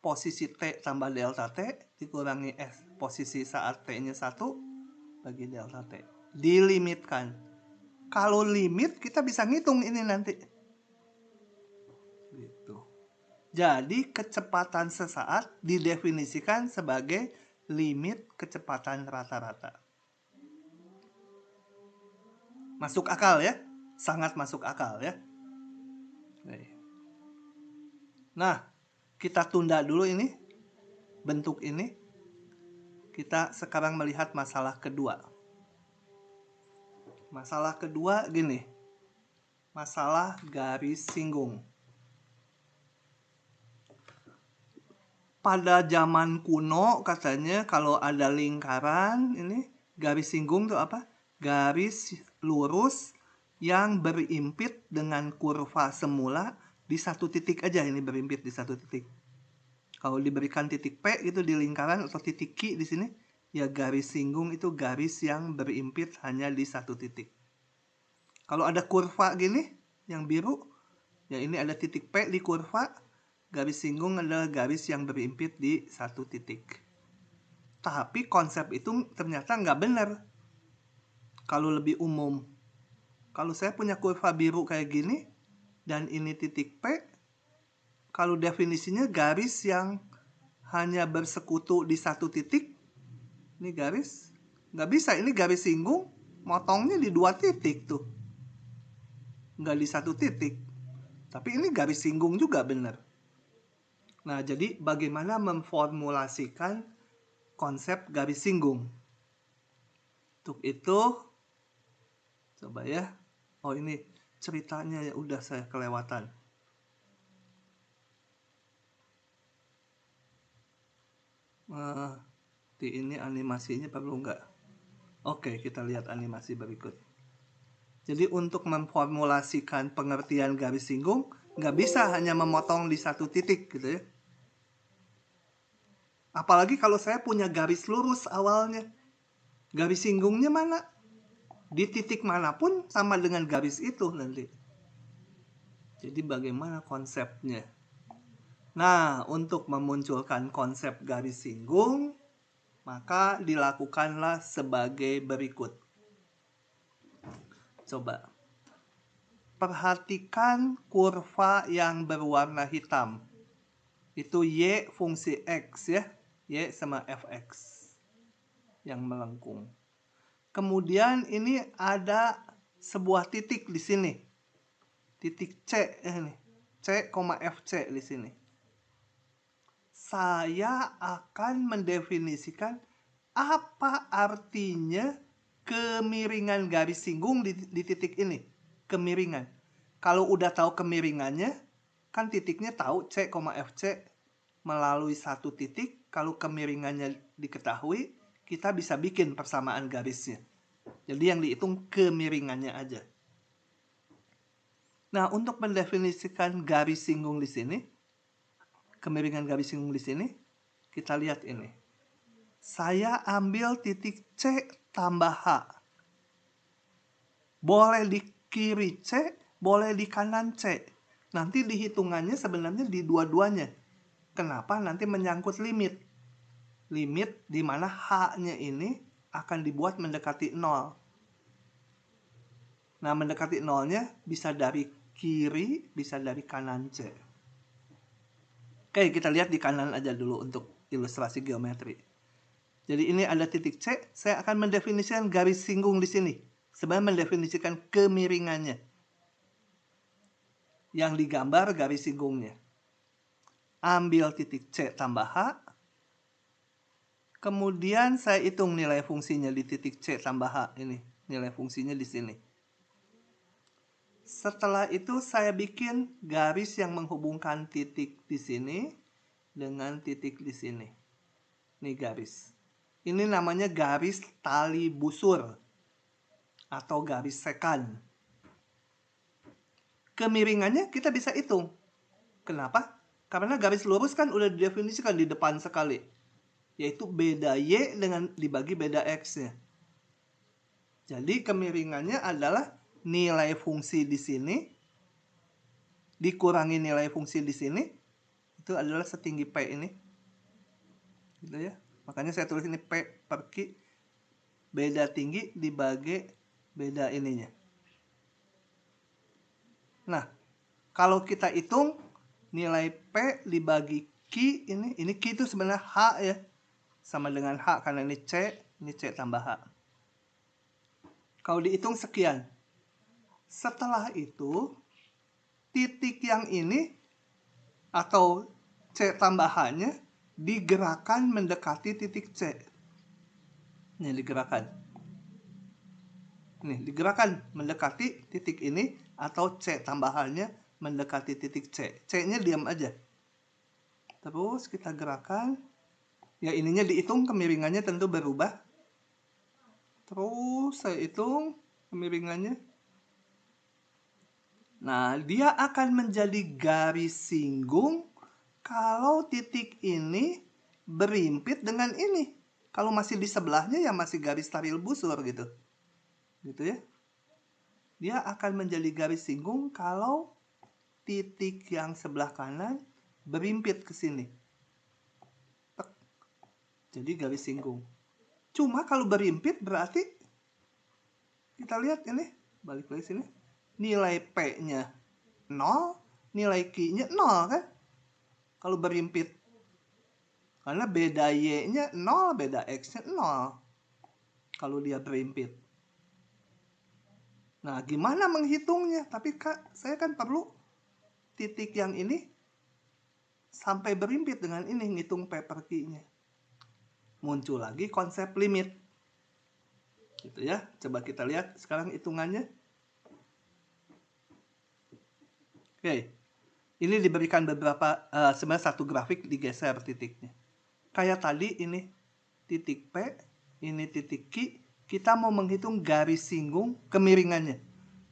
posisi T tambah delta T dikurangi S. Posisi saat T-nya 1 bagi delta T. Dilimitkan. Kalau limit kita bisa ngitung ini nanti. Gitu. Jadi kecepatan sesaat didefinisikan sebagai limit kecepatan rata-rata. Masuk akal ya? Sangat masuk akal ya. Nah, kita tunda dulu ini, bentuk ini. Kita sekarang melihat masalah kedua. Masalah kedua gini. Masalah garis singgung. Pada zaman kuno katanya kalau ada lingkaran ini garis singgung itu apa? Garis lurus yang berimpit dengan kurva semula di satu titik aja, ini berimpit di satu titik. Kalau diberikan titik P itu di lingkaran atau titik Q di sini, ya garis singgung itu garis yang berimpit hanya di satu titik. Kalau ada kurva gini yang biru, ya ini ada titik P di kurva, garis singgung adalah garis yang berimpit di satu titik. Tapi konsep itu ternyata nggak benar. Kalau lebih umum, kalau saya punya kurva biru kayak gini, dan ini titik P, kalau definisinya garis yang hanya bersekutu di satu titik, ini garis, nggak bisa, ini garis singgung, motongnya di dua titik tuh. Nggak di satu titik. Tapi ini garis singgung juga benar. Nah, jadi bagaimana memformulasikan konsep garis singgung? Untuk itu, coba ya. Oh, ini ceritanya ya udah saya kelewatan. Di ini animasinya perlu nggak? Oke, kita lihat animasi berikut. Jadi untuk memformulasikan pengertian garis singgung, nggak bisa hanya memotong di satu titik gitu ya. Apalagi kalau saya punya garis lurus awalnya. Garis singgungnya mana? Di titik manapun sama dengan garis itu nanti. Jadi bagaimana konsepnya? Nah, untuk memunculkan konsep garis singgung, maka dilakukanlah sebagai berikut. Coba. Perhatikan kurva yang berwarna hitam. Itu Y fungsi X ya. Y sama Fx. Yang melengkung. Kemudian ini ada sebuah titik di sini. Titik C ini. C, FC di sini. Saya akan mendefinisikan apa artinya kemiringan garis singgung di titik ini. Kemiringan. Kalau udah tahu kemiringannya, kan titiknya tahu C, FC melalui satu titik. Kalau kemiringannya diketahui, kita bisa bikin persamaan garisnya. Jadi yang dihitung kemiringannya aja. Nah, untuk mendefinisikan garis singgung di sini, kemiringan garis singgung di sini, kita lihat ini. Saya ambil titik C tambah H. Boleh di kiri C, boleh di kanan C. Nanti dihitungannya sebenarnya di dua-duanya. Kenapa? Nanti menyangkut limit. Limit di mana H-nya ini akan dibuat mendekati 0. Nah, mendekati 0-nya bisa dari kiri, bisa dari kanan C. Oke, kita lihat di kanan aja dulu untuk ilustrasi geometri. Jadi ini ada titik C, saya akan mendefinisikan garis singgung di sini. Sebenarnya mendefinisikan kemiringannya. Yang digambar garis singgungnya. Ambil titik C tambah H. Kemudian saya hitung nilai fungsinya di titik C tambah H ini. Nilai fungsinya di sini. Setelah itu saya bikin garis yang menghubungkan titik di sini dengan titik di sini. Ini garis. Ini namanya garis tali busur atau garis sekan. Kemiringannya kita bisa hitung. Kenapa? Karena garis lurus kan udah didefinisikan di depan sekali. Yaitu beda Y dengan dibagi beda X-nya. Jadi kemiringannya adalah nilai fungsi di sini dikurangi nilai fungsi di sini, itu adalah setinggi P ini. Gitu ya. Makanya saya tulis ini P per Q, beda tinggi dibagi beda ininya. Nah, kalau kita hitung nilai P dibagi Q ini Q itu sebenarnya H ya. Sama dengan H karena ini C tambah H. Kalau dihitung sekian. Setelah itu, titik yang ini atau C tambahannya digerakkan mendekati titik C. Nih digerakkan. Nih digerakkan mendekati titik ini atau C tambahannya mendekati titik C. C-nya diam aja. Terus kita gerakan. Ya ininya dihitung kemiringannya tentu berubah. Terus saya hitung kemiringannya. Nah, dia akan menjadi garis singgung kalau titik ini berimpit dengan ini. Kalau masih di sebelahnya ya masih garis taril busur gitu. Gitu ya. Dia akan menjadi garis singgung kalau titik yang sebelah kanan berimpit ke sini. Jadi garis singgung. Cuma kalau berimpit berarti kita lihat ini, balik lagi sini. Nilai P-nya 0, nilai Q-nya 0 kan? Kalau berimpit. Karena beda Y-nya 0, beda X-nya 0. Kalau dia berimpit. Nah, gimana menghitungnya? Tapi saya kan perlu titik yang ini sampai berimpit dengan ini, ngitung P per Q-nya. Muncul lagi konsep limit. Gitu ya. Coba kita lihat sekarang hitungannya. Oke. Ini diberikan beberapa, sebenarnya satu grafik digeser titiknya. Kayak tadi ini titik P, ini titik Q. Kita mau menghitung garis singgung kemiringannya.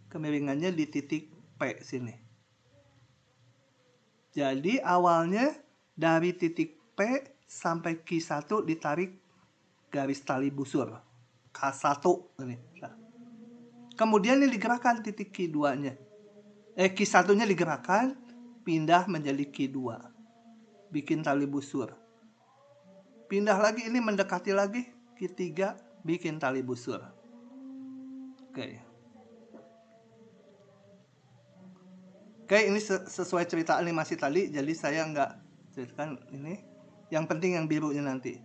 Kemiringannya di titik P sini. Jadi awalnya dari titik P sampai Q1 ditarik garis tali busur. K1 ini. Kemudian ini digerakkan titik Q2-nya. Q1-nya digerakkan, pindah menjadi Q2. Bikin tali busur. Pindah lagi ini mendekati lagi Q3, bikin tali busur. Oke. Oke, ini sesuai cerita animasi tadi, jadi saya nggak ceritakan ini. Yang penting yang birunya nanti.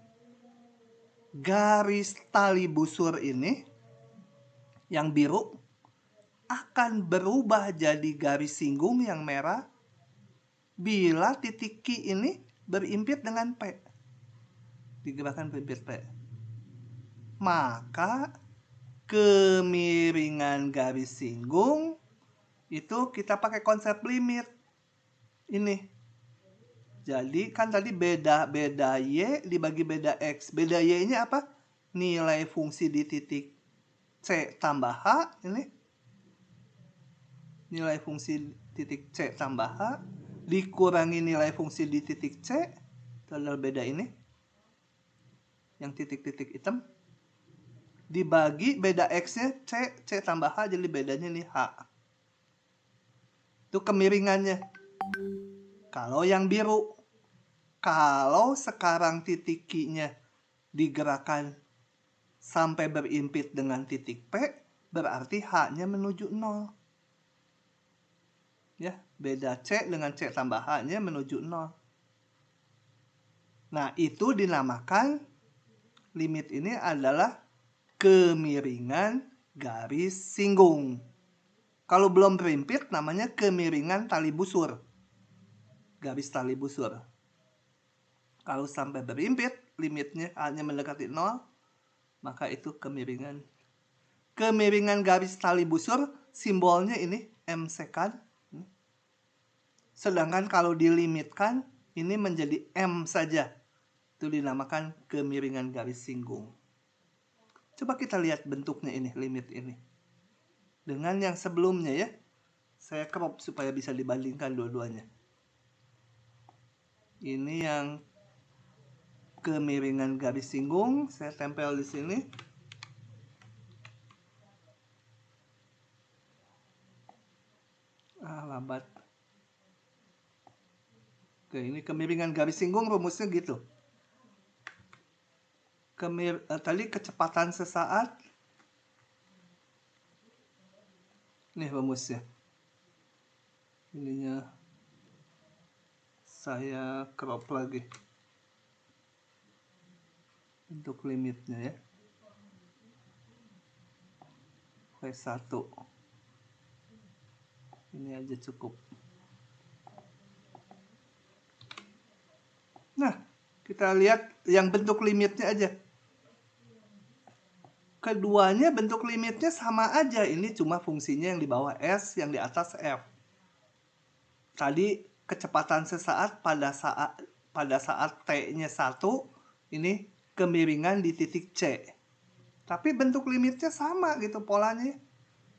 Garis tali busur ini, yang biru, akan berubah jadi garis singgung yang merah bila titik Q ini berimpit dengan P. Digerakkan bibir P. Maka kemiringan garis singgung itu kita pakai konsep limit. Ini. Jadi kan tadi beda Y dibagi beda X. Beda Y-nya apa? Nilai fungsi di titik C tambah H. Ini. Nilai fungsi titik C tambah H. Dikurangi nilai fungsi di titik C. Itu adalah beda ini. Yang titik-titik hitam. Dibagi beda X-nya C tambah H. Jadi bedanya nih H. Itu kemiringannya. Kalau yang biru. Kalau sekarang titik Q-nya digerakkan sampai berimpit dengan titik P, berarti H-nya menuju 0. Ya, beda C dengan C tambah H-nya menuju 0. Nah, itu dinamakan limit ini adalah kemiringan garis singgung. Kalau belum berimpit namanya kemiringan tali busur. Garis tali busur. Kalau sampai berimpit, limitnya hanya mendekati 0, maka itu kemiringan. Kemiringan garis tali busur, simbolnya ini M sekant. Sedangkan kalau dilimitkan, ini menjadi M saja. Itu dinamakan kemiringan garis singgung. Coba kita lihat bentuknya ini, limit ini. Dengan yang sebelumnya ya. Saya crop supaya bisa dibandingkan dua-duanya. Ini yang kemiringan garis singgung, saya tempel di sini. Lambat. Oke, ini kemiringan garis singgung rumusnya gitu. Tadi kecepatan sesaat. Ini rumusnya. Ininya saya crop lagi. Untuk limitnya ya. P1. Ini aja cukup. Nah, kita lihat yang bentuk limitnya aja. Keduanya bentuk limitnya sama aja. Ini cuma fungsinya yang di bawah S, yang di atas F. Tadi kecepatan sesaat pada saat T-nya 1, ini kemiringan di titik C. Tapi bentuk limitnya sama gitu polanya.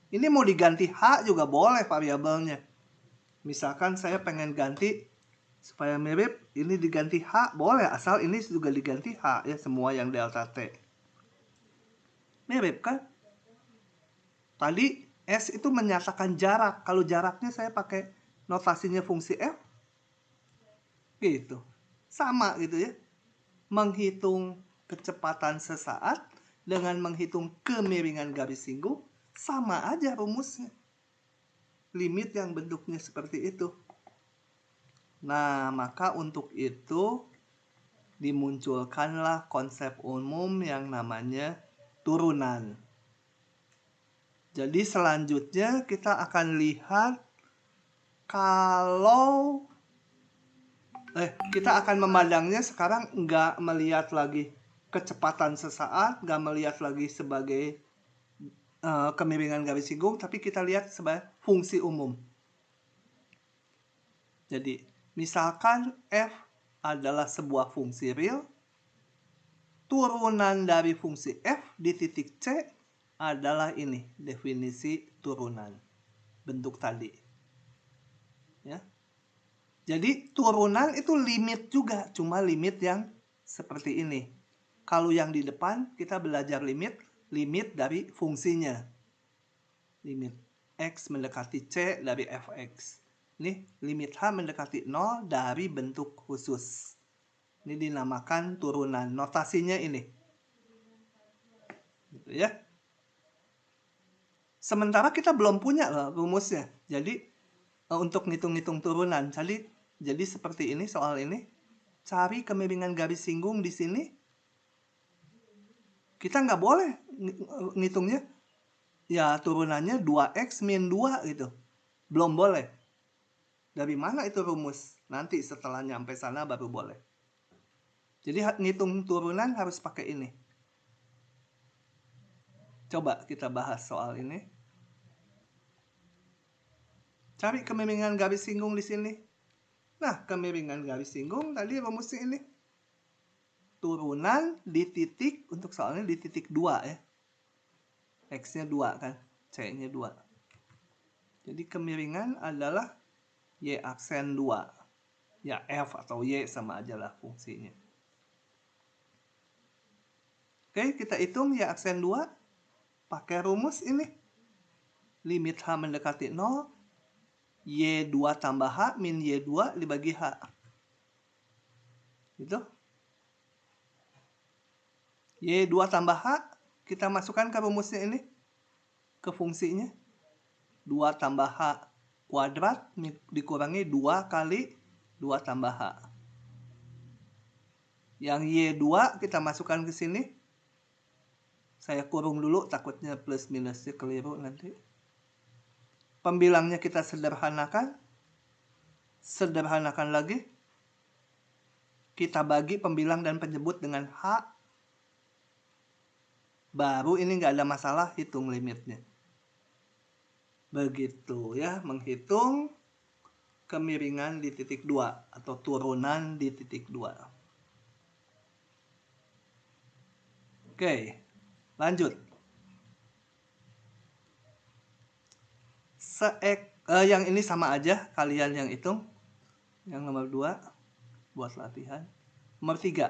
Ini mau diganti H juga boleh variabelnya. Misalkan saya pengen ganti supaya mirip, ini diganti H, boleh. Asal ini juga diganti H ya, semua yang delta T. Mirip kan? Tadi S itu menyatakan jarak. Kalau jaraknya saya pakai notasinya fungsi F. Gitu. Sama gitu ya. Menghitung kecepatan sesaat dengan menghitung kemiringan garis singgung sama aja rumusnya. Limit yang bentuknya seperti itu. Nah, maka untuk itu dimunculkanlah konsep umum yang namanya turunan. Jadi selanjutnya kita akan lihat kalau kita akan memandangnya sekarang nggak melihat lagi kecepatan sesaat, nggak melihat lagi sebagai kemiringan garis singgung, tapi kita lihat sebagai fungsi umum. Jadi misalkan F adalah sebuah fungsi real, turunan dari fungsi F di titik C adalah ini, definisi turunan. Bentuk tadi. Ya. Jadi turunan itu limit juga, cuma limit yang seperti ini. Kalau yang di depan kita belajar limit dari fungsinya. Limit X mendekati C dari fx. Ini limit H mendekati 0 dari bentuk khusus. Ini dinamakan turunan. Notasinya ini. Gitu ya. Sementara kita belum punya loh rumusnya. Jadi untuk ngitung-ngitung turunan. Jadi seperti ini soal ini. Cari kemiringan garis singgung di sini. Kita nggak boleh ngitungnya. Ya turunannya 2x min 2 gitu. Belum boleh. Dari mana itu rumus? Nanti setelah nyampe sana baru boleh. Jadi ngitung turunan harus pakai ini. Coba kita bahas soal ini. Cari kemiringan garis singgung di sini. Nah, kemiringan garis singgung tadi rumusnya ini. Turunan di titik, untuk soalnya di titik 2 ya. X-nya 2 kan, C-nya 2. Jadi kemiringan adalah Y aksen 2. Ya F atau Y sama aja lah fungsinya. Oke, kita hitung Y aksen 2. Pakai rumus ini. Limit H mendekati 0. Y2 tambah H min Y2 dibagi H. Gitu. Y2 tambah H, kita masukkan ke rumusnya ini. Ke fungsinya. 2 tambah H kuadrat dikurangi 2 kali 2 tambah H. Yang Y2 kita masukkan ke sini. Saya kurung dulu, takutnya plus minusnya keliru nanti. Pembilangnya kita sederhanakan. Sederhanakan lagi. Kita bagi pembilang dan penyebut dengan H. Baru ini nggak ada masalah, hitung limitnya. Begitu ya, menghitung kemiringan di titik 2 atau turunan di titik 2. Oke, lanjut. Yang ini sama aja, kalian yang hitung. Yang nomor 2 buat latihan. Nomor 3.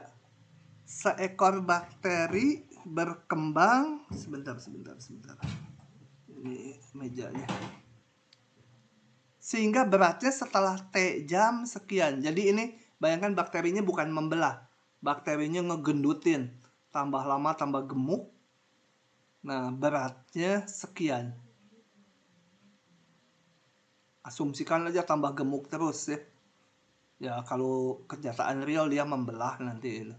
Seekor bakteri berkembang sebentar. Ini mejanya. Sehingga beratnya setelah T jam sekian. Jadi ini bayangkan bakterinya bukan membelah. Bakterinya ngegendutin. Tambah lama tambah gemuk. Nah, beratnya sekian. Asumsikan aja tambah gemuk terus ya. Ya kalau kenyataan real dia membelah nanti itu.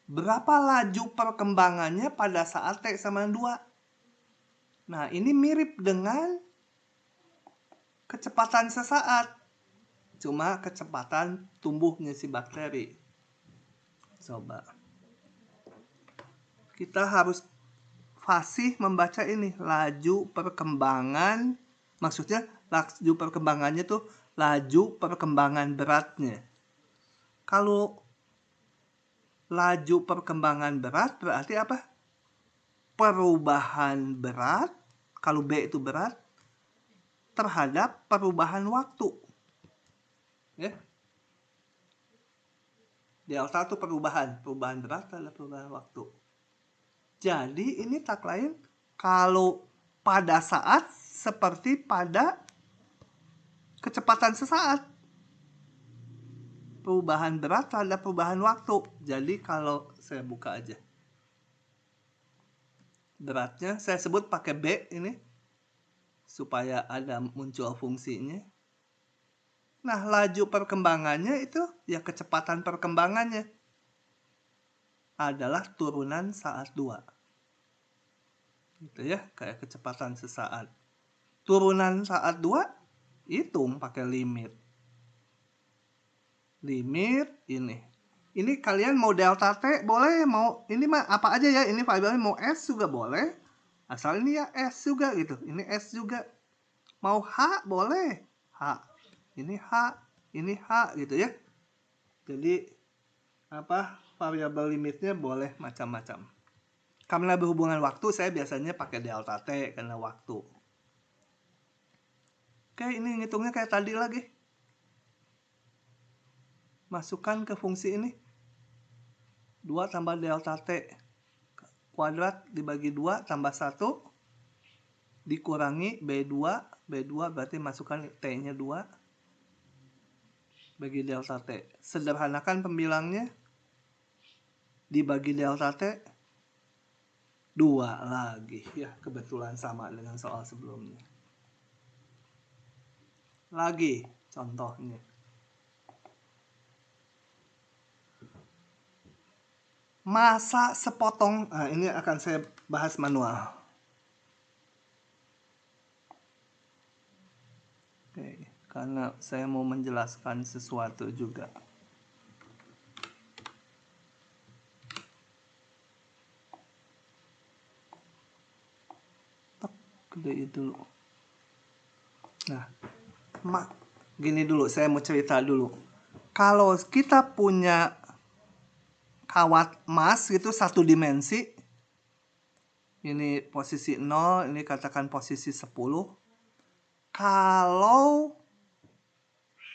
Berapa laju perkembangannya pada saat T sama 2? Nah, ini mirip dengan kecepatan sesaat. cuma kecepatan tumbuhnya si bakteri. Coba. Kita harus fasih membaca ini, laju perkembangan, maksudnya laju perkembangannya tuh laju perkembangan beratnya. Kalau laju perkembangan berat berarti apa? Perubahan berat, kalau B itu berat, terhadap perubahan waktu. Ya. Delta itu perubahan berat terhadap perubahan waktu. Jadi ini tak lain kalau pada saat seperti pada kecepatan sesaat. Perubahan berat terhadap perubahan waktu. Jadi kalau saya buka aja. Beratnya saya sebut pakai B ini. Supaya ada muncul fungsinya. Nah, laju perkembangannya itu ya kecepatan perkembangannya adalah turunan saat 2. Gitu ya, kayak kecepatan sesaat. Turunan saat 2 hitung pakai limit. Limit ini. Ini kalian mau delta T boleh, mau ini mah apa aja ya, ini variabelnya mau S juga boleh. Asal ini ya S juga gitu. Ini S juga. Mau H boleh. H. Ini H gitu ya. Jadi apa variabel limitnya boleh macam-macam. Karena berhubungan waktu saya biasanya pakai delta T karena waktu. Oke, ini ngitungnya kayak tadi lagi. Masukkan ke fungsi ini. 2 tambah delta T kuadrat dibagi 2 tambah 1 dikurangi B2. B2 berarti masukkan T-nya 2 bagi delta T. Sederhanakan pembilangnya. Dibagi delta T 2 lagi. Ya, kebetulan sama dengan soal sebelumnya. Lagi contohnya. Masa sepotong, ini akan saya bahas manual. Oke, karena saya mau menjelaskan sesuatu juga. Gede dulu. Nah, gini dulu, saya mau cerita dulu. Kalau kita punya kawat emas gitu satu dimensi, ini posisi 0, ini katakan posisi 10. Kalau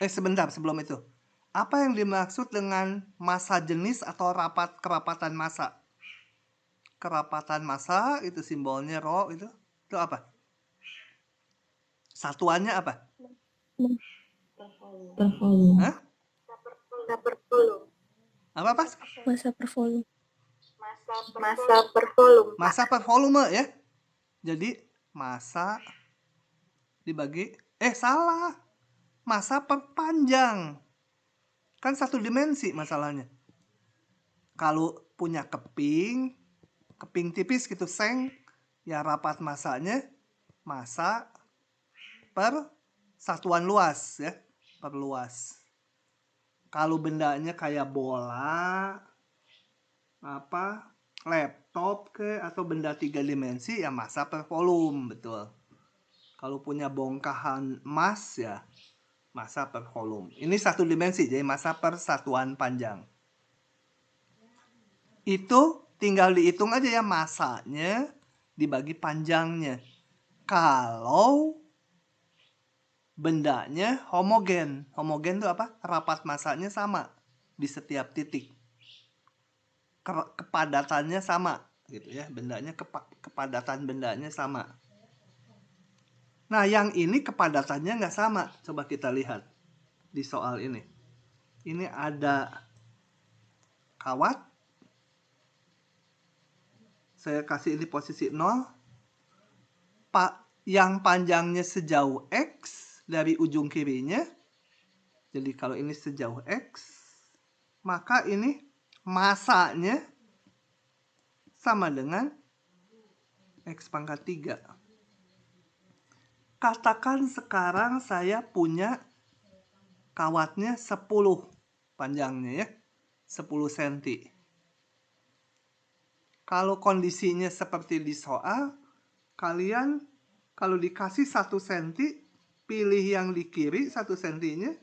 sebentar sebelum itu. Apa yang dimaksud dengan massa jenis atau kerapatan massa? Kerapatan massa itu simbolnya rho itu apa? Satuannya apa? Per volume. Hah? Per volume. Apa pas? Masa per volume. Massa per volume. Massa per volume ya. Jadi massa dibagi salah. Massa per panjang. Kan satu dimensi masalahnya. Kalau punya keping tipis gitu seng, ya rapat massanya massa per satuan luas ya, per luas. Kalau bendanya kayak bola, laptop atau benda 3 dimensi ya massa per volume, betul. Kalau punya bongkahan emas ya massa per volume. Ini satu dimensi, jadi massa per satuan panjang. Itu tinggal dihitung aja ya massanya dibagi panjangnya. Kalau bendanya homogen. Homogen itu apa? Rapat massanya sama di setiap titik. Kepadatannya sama gitu ya. Bendanya kepadatan bendanya sama. Nah, yang ini kepadatannya nggak sama. Coba kita lihat di soal ini. Ini ada kawat. Saya kasih ini posisi 0. Yang panjangnya sejauh X dari ujung kirinya. Jadi kalau ini sejauh X, maka ini massanya sama dengan X pangkat 3. Katakan sekarang saya punya kawatnya 10 panjangnya ya. 10 cm. Kalau kondisinya seperti di soal, kalian kalau dikasih 1 cm, pilih yang di kiri 1 cm-nya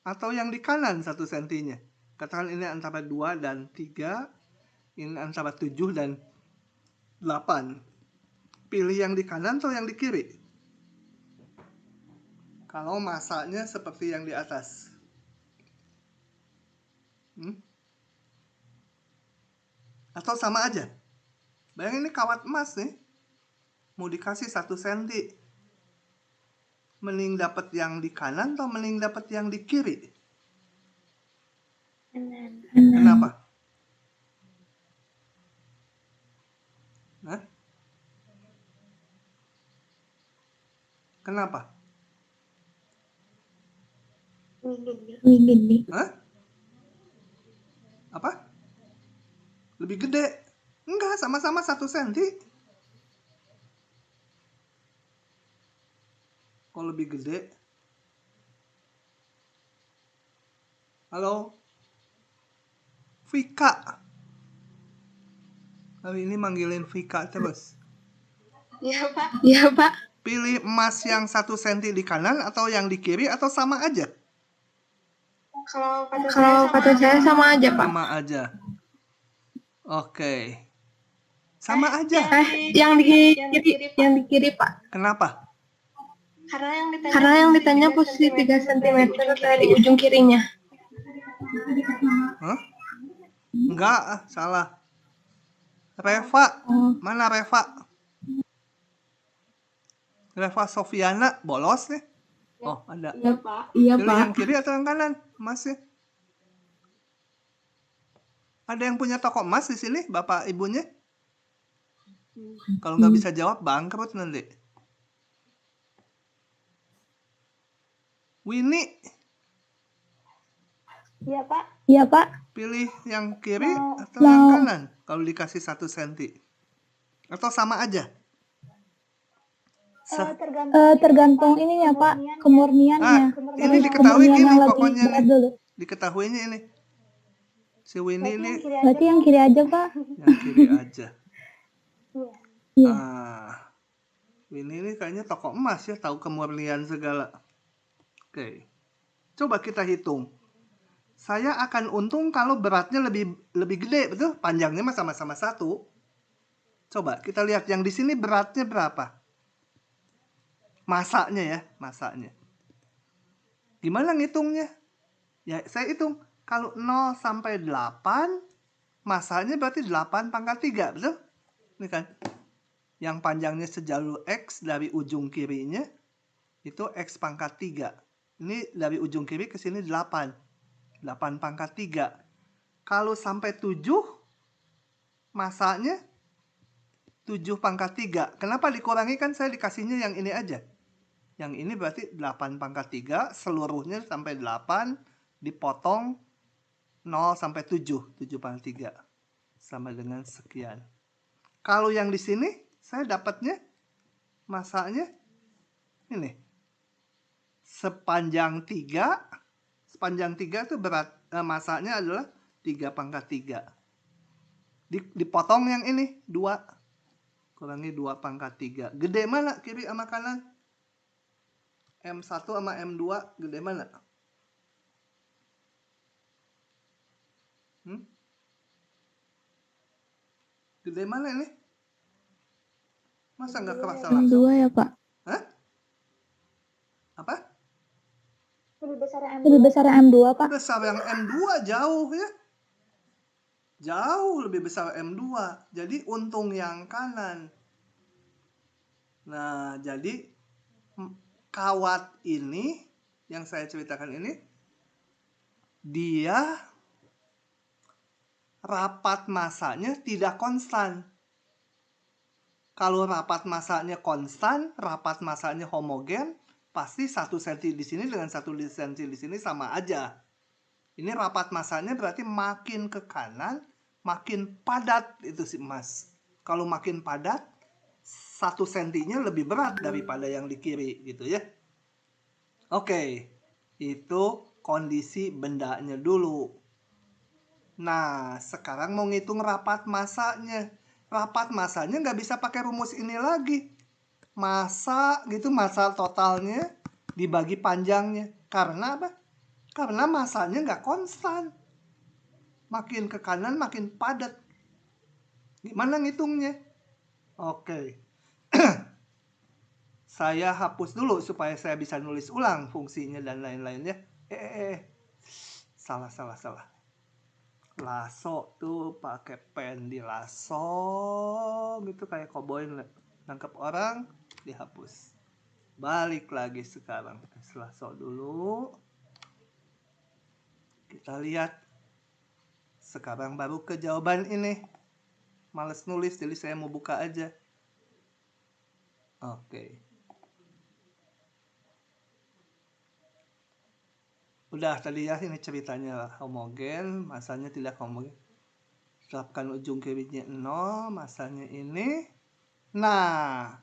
atau yang di kanan 1 cm-nya. Katakan ini antara 2 dan 3, ini antara 7 dan 8. Pilih yang di kanan atau yang di kiri? Kalau masanya seperti yang di atas. Atau sama aja. Bayangin ini kawat emas nih. Mau dikasih 1 cm. Mending dapat yang di kanan atau mending dapat yang di kiri? Kenapa? Hah? Kenapa? Gini. Hah? Apa? Lebih gede? Enggak, sama-sama 1 cm. Kok lebih gede? Halo? Vika. Hari ini manggilin Vika terus. Iya, Pak. Iya, Pak. Pilih emas yang 1 cm di kanan atau yang di kiri atau sama aja? Kalau Kalau kata saya sama aja, Pak. Sama aja. Oke. Sama aja. Yang di kiri, Pak. Kenapa? Karena yang ditanya posisi 3 cm dari ujung kirinya. Hah? Enggak, salah. Reva, mana Reva? Reva Sofiana, bolos nih. Oh, ada. Iya, Pak. Iya, Pilih Pak. yang kiri atau yang kanan, emasnya? Ada yang punya toko emas di sini, bapak ibunya? Kalau nggak bisa jawab, bangkrut nanti. Winnie, Iya, Pak. Iya, Pak. pilih yang kiri atau yang kanan kalau dikasih 1 cm? Atau sama aja? Tergantung ininya, Pak. Kemurniannya. Ini diketahui Kemurnian gini yang lagi pokoknya berat nih. dulu. Diketahuinya ini. Si Winnie ini Berarti yang kiri aja, Pak. yang kiri aja. Iya. Winnie ini kayaknya toko emas ya, tahu kemurnian segala. Oke. Coba kita hitung. Saya akan untung kalau beratnya lebih gede, betul? Panjangnya mah sama-sama 1. Coba kita lihat yang di sini beratnya berapa? Masanya ya, masanya. Gimana ngitungnya? Ya, saya hitung. Kalau 0 sampai 8, masanya berarti 8 pangkat 3, betul? Ini kan. Yang panjangnya sejalur X dari ujung kirinya, itu X pangkat 3. Ini dari ujung kiri ke sini 8. 8 pangkat 3. Kalau sampai 7, masanya 7 pangkat 3. Kenapa dikurangi? Kan saya dikasihnya yang ini aja. Yang ini berarti 8 pangkat 3, seluruhnya sampai 8, dipotong 0 sampai 7. 7 pangkat 3. Sama dengan sekian. Kalau yang di sini, saya dapatnya masanya ini. Sepanjang 3 itu berat, masanya adalah 3 pangkat 3. Dipotong yang ini 2, kurangi 2 pangkat 3. Gede mana kiri sama kanan? M1 sama M2 gede mana? Gede mana ini? Masa nggak kerasa langsung? Dua ya, Pak. Hah? Apa? Lebih besar yang M2, Pak. Besar yang M2 jauh ya. Jauh lebih besar M2. Jadi untung yang kanan. Nah, jadi kawat ini yang saya ceritakan ini, dia rapat masanya tidak konstan. Kalau rapat masanya konstan, rapat masanya homogen, pasti 1 cm di sini dengan 1 cm di sini sama aja. Ini rapat masanya berarti makin ke kanan, makin padat itu si emas. Kalau makin padat, 1 cm-nya lebih berat daripada yang di kiri gitu ya. Oke. Itu kondisi bendanya dulu. Nah, sekarang mau ngitung rapat masanya. Rapat masanya nggak bisa pakai rumus ini lagi. Massa gitu, massa totalnya dibagi panjangnya. Karena apa? Karena massanya nggak konstan. Makin ke kanan makin padat. Gimana ngitungnya? Oke. Saya hapus dulu supaya saya bisa nulis ulang fungsinya dan lain-lainnya. Salah. Lasso tuh pakai pen dilasso gitu kayak koboi nangkep orang, dihapus. Balik lagi sekarang. Lasso dulu. Kita lihat. Sekarang baru ke jawaban ini. Males nulis jadi saya mau buka aja. Oke. Udah tadi ya ini ceritanya homogen, masanya tidak homogen. Terapkan ujung kirinya 0, masanya ini. Nah,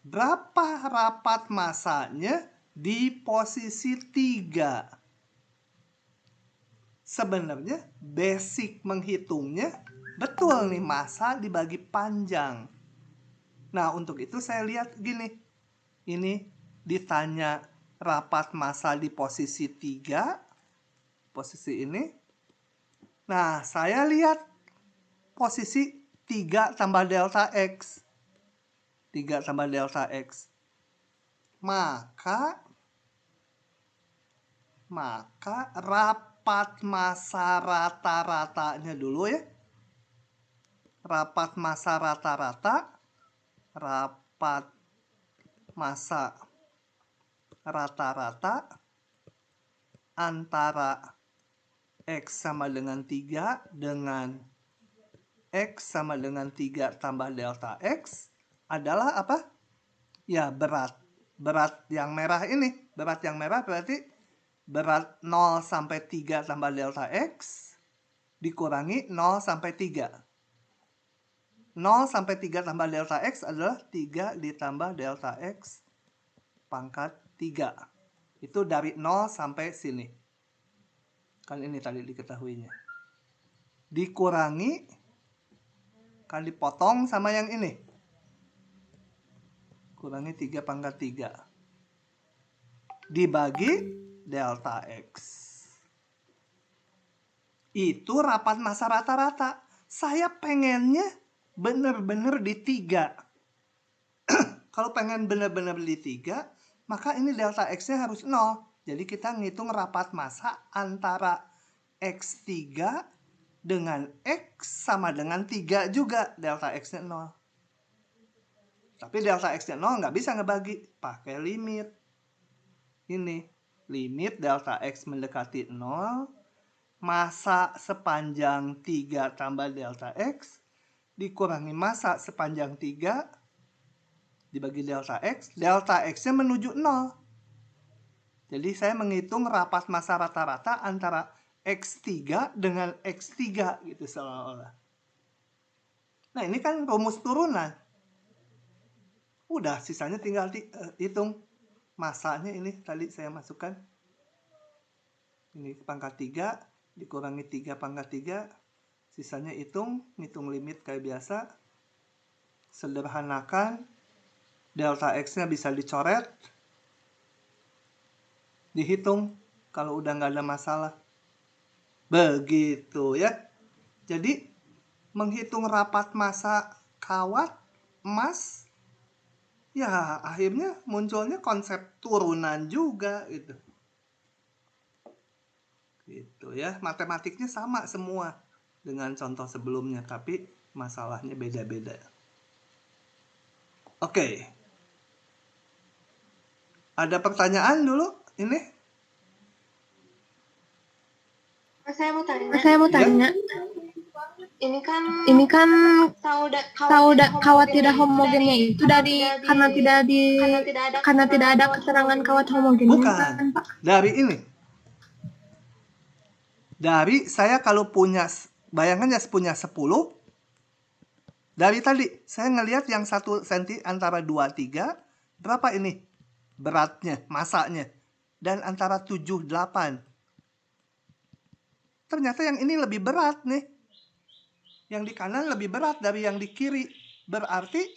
berapa rapat masanya di posisi 3? Sebenarnya basic menghitungnya betul nih, massa dibagi panjang. Nah, untuk itu saya lihat gini. Ini ditanya rapat massa di posisi 3, posisi ini. Nah, saya lihat posisi 3 tambah delta X. 3 tambah delta X. Maka rapat massa rata-ratanya dulu ya. Rapat massa rata-rata. Rapat massa rata-rata antara X sama dengan 3 dengan X sama dengan 3 tambah delta X adalah apa? Ya, berat. Berat yang merah ini. Berat yang merah berarti berat 0 sampai 3 tambah delta X dikurangi 0 sampai 3. 0 sampai 3 tambah delta X adalah 3 ditambah delta X pangkat 3. Itu dari 0 sampai sini. Kan ini tadi diketahuinya. Dikurangi, kan dipotong sama yang ini. Kurangi 3 pangkat 3. Dibagi delta X. Itu rapat massa rata-rata. Saya pengennya benar-benar di 3. Kalau pengen benar-benar di 3, maka ini delta X-nya harus 0. Jadi kita ngitung rapat massa antara X3 dengan X sama dengan 3 juga. Delta X-nya 0. Tapi delta X-nya 0 nggak bisa ngebagi. Pakai limit. Ini. Limit delta X mendekati 0. Massa sepanjang 3 tambah delta X. Dikurangi massa sepanjang 3. Dibagi delta X. Delta X-nya menuju 0. Jadi saya menghitung rapat massa rata-rata antara X3 dengan X3 gitu seolah-olah. Nah, ini kan rumus turunan. Udah, sisanya tinggal hitung. Massanya ini tadi saya masukkan. Ini pangkat 3 dikurangi 3 pangkat 3. Sisanya hitung limit kayak biasa. Sederhanakan. Delta X-nya bisa dicoret. Dihitung kalau udah nggak ada masalah. Begitu ya. Jadi menghitung rapat massa kawat emas, ya akhirnya munculnya konsep turunan juga gitu. Gitu ya. Matematiknya sama semua dengan contoh sebelumnya, tapi masalahnya beda-beda. Oke. Ada pertanyaan dulu? Ini? Saya mau tanya. Ini kan tahu kawat tidak homogennya itu karena tidak ada keterangan kawat homogennya. Bukan. Pak. Dari ini. Dari saya kalau punya, bayangannya punya 10. Dari tadi saya ngelihat yang 1 cm antara 2, 3. Berapa ini beratnya, massanya? dan antara 7, 8. Ternyata yang ini lebih berat nih. Yang di kanan lebih berat dari yang di kiri. Berarti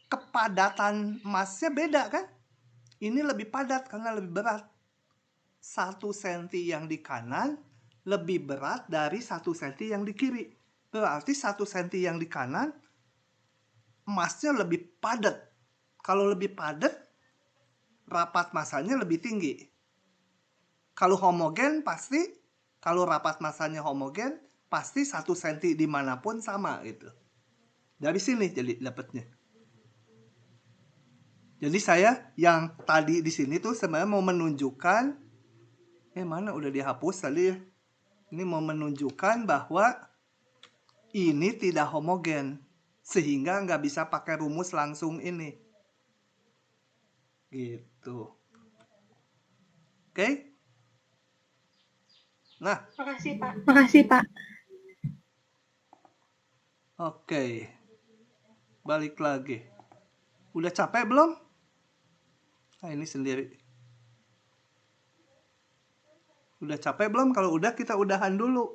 kepadatan emasnya beda kan? Ini lebih padat karena lebih berat. 1 cm yang di kanan lebih berat dari 1 cm yang di kiri. Berarti 1 cm yang di kanan emasnya lebih padat. Kalau lebih padat, rapat masanya lebih tinggi. Kalau homogen pasti, kalau rapat masanya homogen, pasti 1 cm dimanapun sama gitu. Dari sini jadi dapatnya. Jadi saya yang tadi di sini tuh sebenarnya mau menunjukkan, mana udah dihapus tadi ya. Ini mau menunjukkan bahwa ini tidak homogen, sehingga nggak bisa pakai rumus langsung ini. Gitu. Oke? Nah, Makasih, Pak. oke. Balik lagi. Udah capek belum? Nah, ini sendiri. Udah capek belum? Kalau udah, kita udahan dulu.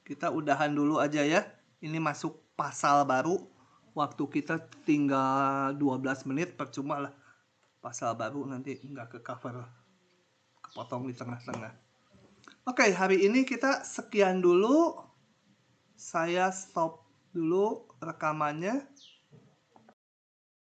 Kita udahan dulu aja ya. Ini masuk pasal baru. Waktu kita tinggal 12 menit, percuma lah. Pasal baru nanti nggak ke cover. Kepotong di tengah-tengah. Oke, hari ini kita sekian dulu. Saya stop dulu rekamannya.